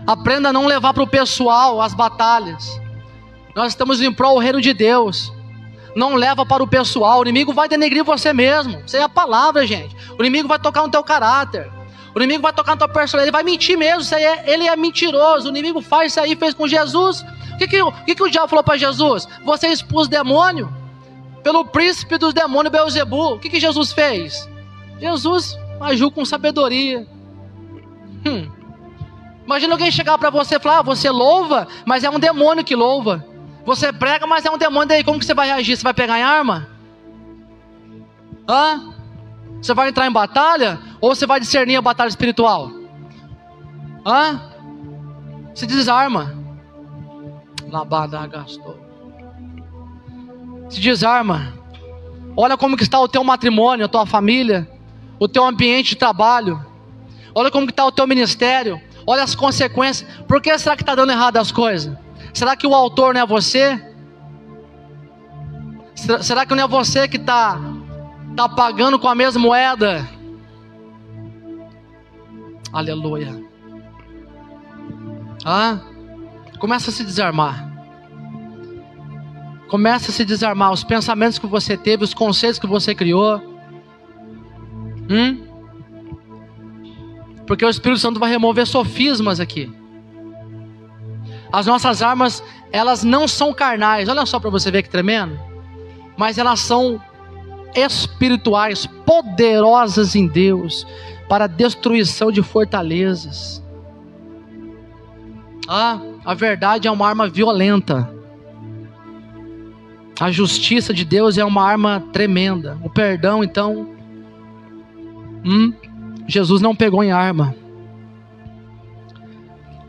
Aprenda a não levar para o pessoal as batalhas. Nós estamos em prol do reino de Deus. Não leva para o pessoal. O inimigo vai denegrir você mesmo. Isso é a palavra, gente. O inimigo vai tocar no teu caráter. O inimigo vai tocar na tua personalidade. Ele vai mentir mesmo. Ele é mentiroso. O inimigo faz isso aí, fez com Jesus. O que o diabo falou para Jesus? Você expôs demônio pelo príncipe dos demônios, Beelzebu. O que Jesus fez? Jesus agiu com sabedoria. Imagina alguém chegar para você e falar: você louva, mas é um demônio que louva. Você prega, mas é um demônio. Daí como que você vai reagir? Você vai pegar em arma? Você vai entrar em batalha? Ou você vai discernir a batalha espiritual? Se desarma. Se desarma. Olha como que está o teu matrimônio, a tua família, o teu ambiente de trabalho. Olha como que está o teu ministério. Olha as consequências. Por que será que está dando errado as coisas? Será que o autor não é você? Será que não é você que está pagando com a mesma moeda Aleluia. Começa a se desarmar. Começa a se desarmar os pensamentos que você teve, os conceitos que você criou. Porque o Espírito Santo vai remover sofismas aqui. As nossas armas, elas não são carnais. Olha só para você ver que tremendo. Mas elas são espirituais, poderosas em Deus, para a destruição de fortalezas. A verdade é uma arma violenta. A justiça de Deus é uma arma tremenda. O perdão, então, Jesus não pegou em arma.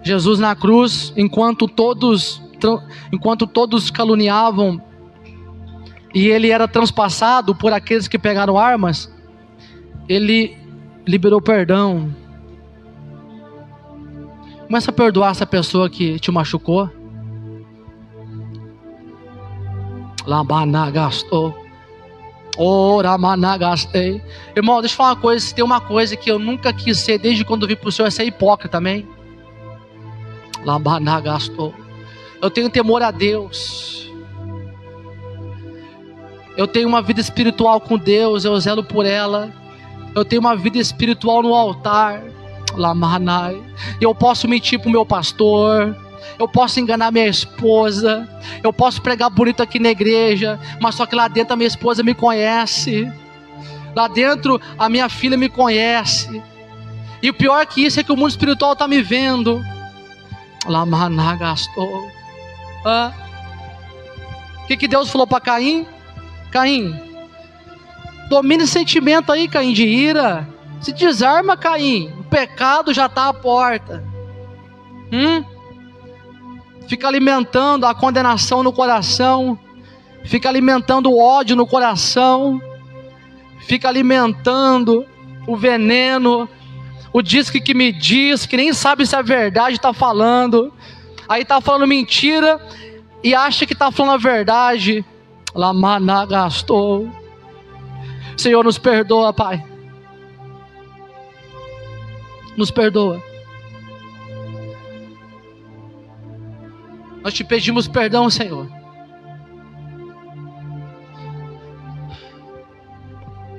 Jesus na cruz, enquanto todos caluniavam, e ele era transpassado por aqueles que pegaram armas, ele liberou perdão. Começa a perdoar essa pessoa que te machucou. Irmão, deixa eu falar uma coisa. Se tem uma coisa que eu nunca quis ser desde quando vim para o Senhor, é ser hipócrita também. Eu tenho temor a Deus. Eu tenho uma vida espiritual com Deus, eu zelo por ela. Eu tenho uma vida espiritual no altar. Eu posso mentir para o meu pastor, eu posso enganar minha esposa, eu posso pregar bonito aqui na igreja, mas só que lá dentro a minha esposa me conhece, lá dentro a minha filha me conhece, e o pior que isso é que o mundo espiritual está me vendo. O que Deus falou para Caim? Caim, domine esse sentimento aí, Caim, de ira. Se desarma, Caim. O pecado já está à porta. Fica alimentando a condenação no coração. Fica alimentando o ódio no coração. Fica alimentando o veneno. O disque que me diz, que nem sabe se é verdade, está falando. Aí está falando mentira e acha que está falando a verdade. Lamanagastou. Senhor, nos perdoa, Pai. Nos perdoa. Nós te pedimos perdão, Senhor.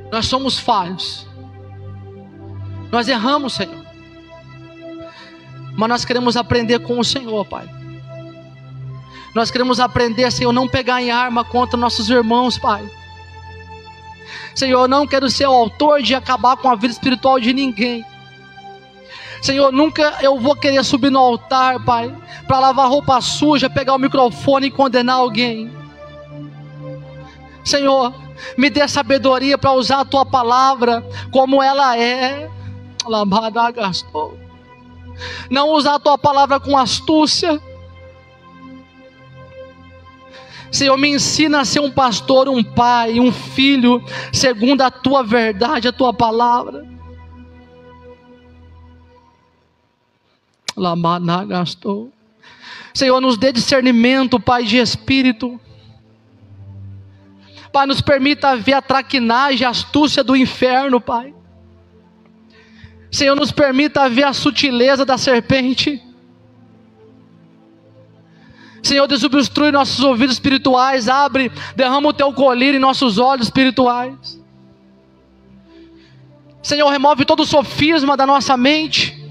Nós somos falhos. Nós erramos, Senhor. Mas nós queremos aprender com o Senhor, Pai. Nós queremos aprender, Senhor, não pegar em arma contra nossos irmãos, Pai. Senhor, eu não quero ser o autor de acabar com a vida espiritual de ninguém. Senhor, nunca eu vou querer subir no altar, Pai, para lavar roupa suja, pegar o microfone e condenar alguém. Senhor, me dê sabedoria para usar a Tua palavra como ela é. Não usar a Tua palavra com astúcia. Senhor, me ensina a ser um pastor, um pai, um filho, segundo a Tua verdade, a Tua palavra. Senhor, nos dê discernimento, Pai, de espírito. Pai, nos permita ver a traquinagem, a astúcia do inferno, Pai. Senhor, nos permita ver a sutileza da serpente. Senhor, desobstrui nossos ouvidos espirituais, abre, derrama o Teu colírio em nossos olhos espirituais. Senhor, remove todo o sofisma da nossa mente.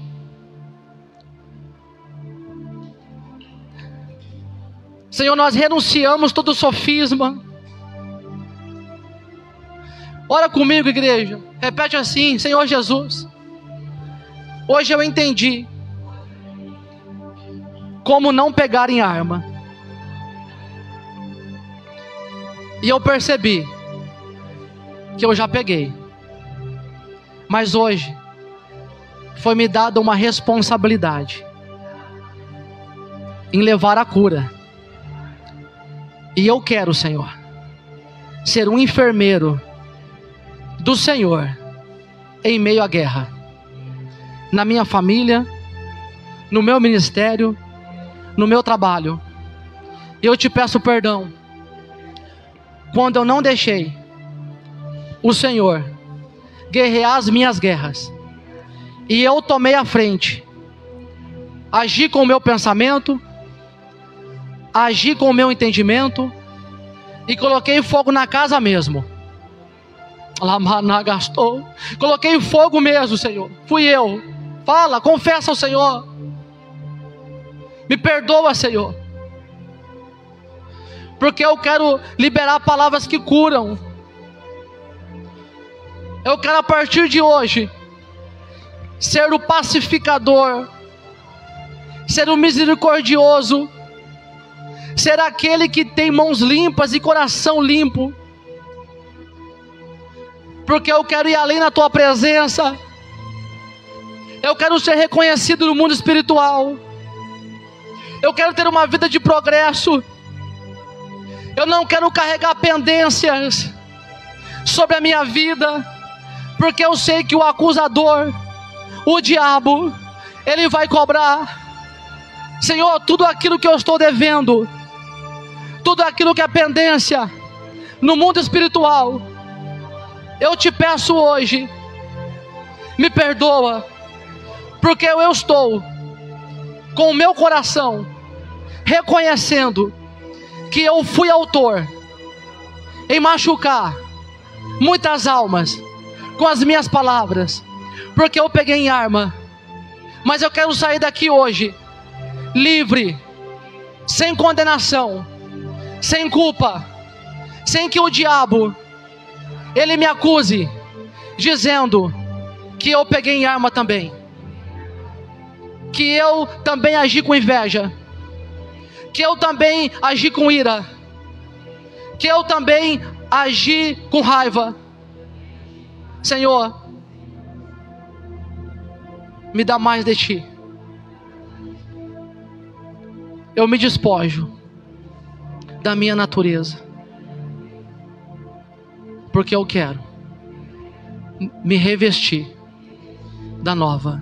Senhor, nós renunciamos todo sofisma. Ora comigo, igreja. Repete assim: Senhor Jesus, hoje eu entendi como não pegar em arma. E eu percebi que eu já peguei. Mas hoje foi me dada uma responsabilidade em levar a cura. E eu quero, Senhor, ser um enfermeiro do Senhor em meio à guerra, na minha família, no meu ministério, no meu trabalho. Eu te peço perdão quando eu não deixei o Senhor guerrear as minhas guerras E eu tomei a frente. Agi com o meu pensamento, agi com o meu entendimento e coloquei fogo na casa mesmo. Gastou. Coloquei fogo mesmo, Senhor. Fui eu. Fala, confessa ao Senhor. Me perdoa, Senhor. Porque eu quero liberar palavras que curam. Eu quero a partir de hoje ser o pacificador, ser o misericordioso, ser aquele que tem mãos limpas e coração limpo. Porque eu quero ir além na tua presença. Eu quero ser reconhecido no mundo espiritual. Eu quero ter uma vida de progresso. Eu não quero carregar pendências sobre a minha vida, porque eu sei que o acusador, o diabo, ele vai cobrar. Senhor, tudo aquilo que eu estou devendo, tudo aquilo que é pendência no mundo espiritual, eu te peço hoje, me perdoa, porque eu estou com o meu coração reconhecendo que eu fui autor em machucar muitas almas com as minhas palavras, porque eu peguei em arma. Mas eu quero sair daqui hoje livre, sem condenação, sem culpa, sem que o diabo ele me acuse dizendo que eu peguei em arma também, que eu também agi com inveja, que eu também agi com ira, que eu também agi com raiva. Senhor, me dá mais de ti. Eu me despojo da minha natureza, porque eu quero me revestir da nova.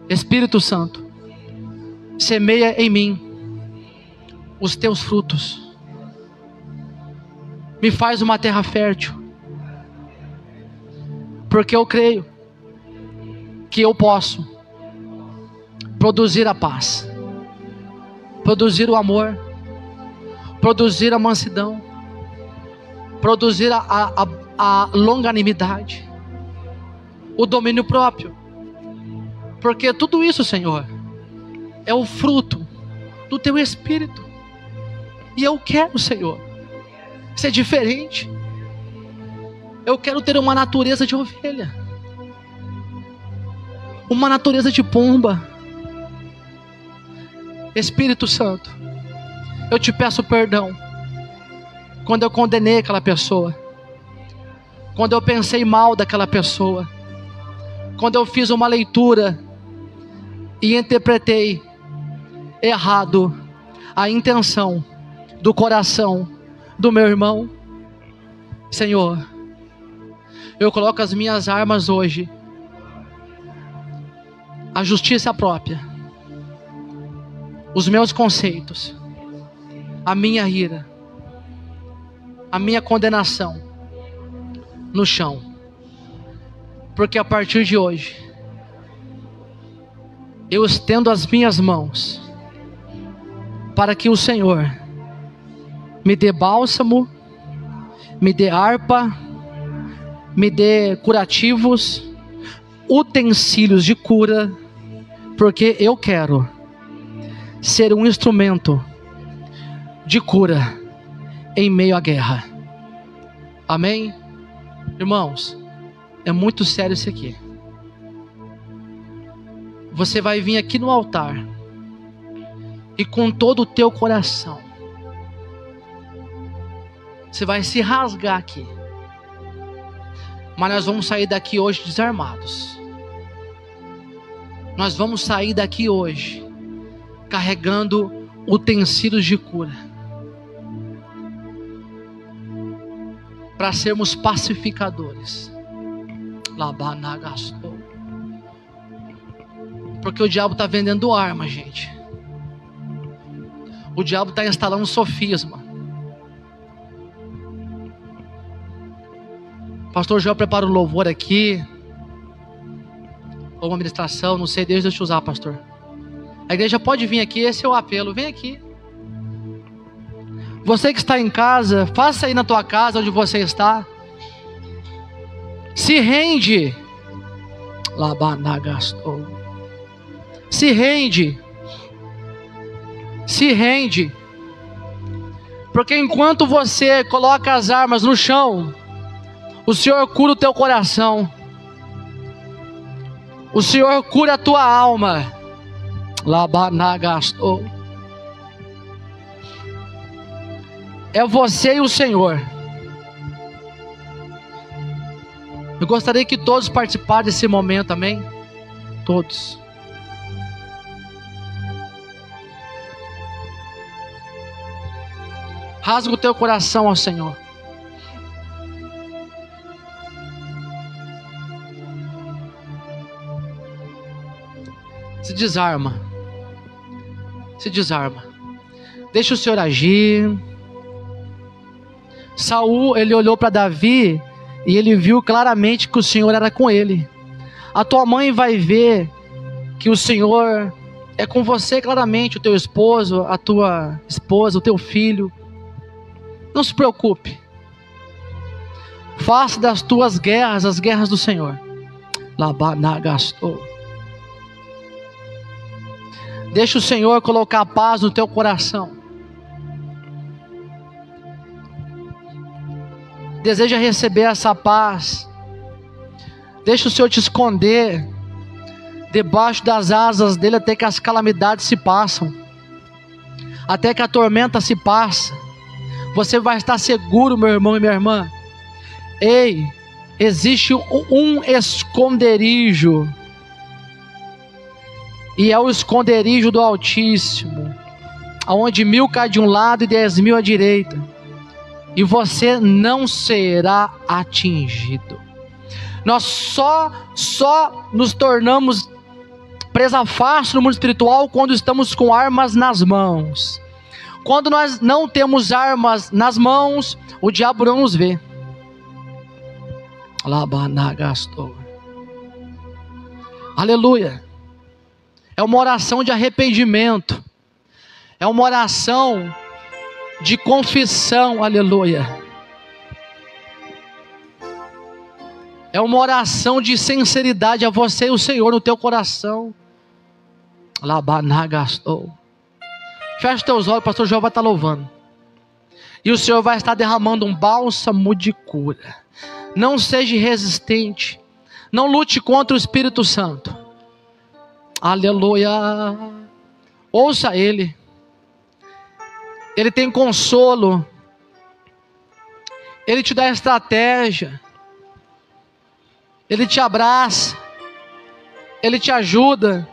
Espírito Santo, semeia em mim os teus frutos. Me faz uma terra fértil, porque eu creio que eu posso produzir a paz, produzir o amor, produzir a mansidão, produzir a longanimidade, o domínio próprio. Porque tudo isso, Senhor, é o fruto do teu Espírito. E eu quero, Senhor, ser diferente. Eu quero ter uma natureza de ovelha, uma natureza de pomba. Espírito Santo, eu te peço perdão quando eu condenei aquela pessoa, quando eu pensei mal daquela pessoa, quando eu fiz uma leitura e interpretei errado a intenção do coração do meu irmão. Senhor, eu coloco as minhas armas hoje, a justiça própria, os meus conceitos, a minha ira, a minha condenação no chão, porque a partir de hoje eu estendo as minhas mãos para que o Senhor me dê bálsamo, me dê harpa, me dê curativos, utensílios de cura, porque eu quero ser um instrumento de cura em meio à guerra. Amém? Irmãos, é muito sério isso aqui. Você vai vir aqui no altar e com todo o teu coração você vai se rasgar aqui. Mas nós vamos sair daqui hoje desarmados. Nós vamos sair daqui hoje carregando utensílios de cura, para sermos pacificadores. Labanagastou. Porque o diabo está vendendo arma, gente. O diabo está instalando sofisma. Pastor Joel prepara o louvor aqui. ou uma ministração, não sei, Deus te usar, pastor. A igreja pode vir aqui, esse é o apelo, vem aqui. Você que está em casa, faça aí na tua casa, onde você está. Se rende. Se rende. Se rende. Porque enquanto você coloca as armas no chão, o Senhor cura o teu coração. O Senhor cura a tua alma. É você e o Senhor. Eu gostaria que todos participassem desse momento, amém? Todos. Rasga o teu coração ao Senhor. Se desarma. Se desarma. Deixa o Senhor agir. Saul, ele olhou para Davi e ele viu claramente que o Senhor era com ele. A tua mãe vai ver que o Senhor é com você claramente, o teu esposo, a tua esposa, o teu filho. Não se preocupe. Faça das tuas guerras as guerras do Senhor. Deixa o Senhor colocar paz no teu coração. Deseja receber essa paz. Deixa o Senhor te esconder debaixo das asas dele até que as calamidades se passam, até que a tormenta se passa. Você vai estar seguro, meu irmão e minha irmã. Ei, existe um esconderijo, e é o esconderijo do Altíssimo, aonde 1000 cai de um lado e 10.000 à direita, e você não será atingido. Nós só nos tornamos presa fácil no mundo espiritual quando estamos com armas nas mãos. Quando nós não temos armas nas mãos, o diabo não nos vê. Aleluia. É uma oração de arrependimento. É uma oração de confissão. Aleluia. É uma oração de sinceridade a você e o Senhor no teu coração. Fecha os teus olhos, o pastor João vai estar louvando. E o Senhor vai estar derramando um bálsamo de cura. Não seja resistente. Não lute contra o Espírito Santo. Aleluia. Ouça Ele. Ele tem consolo. Ele te dá estratégia. Ele te abraça. Ele te ajuda.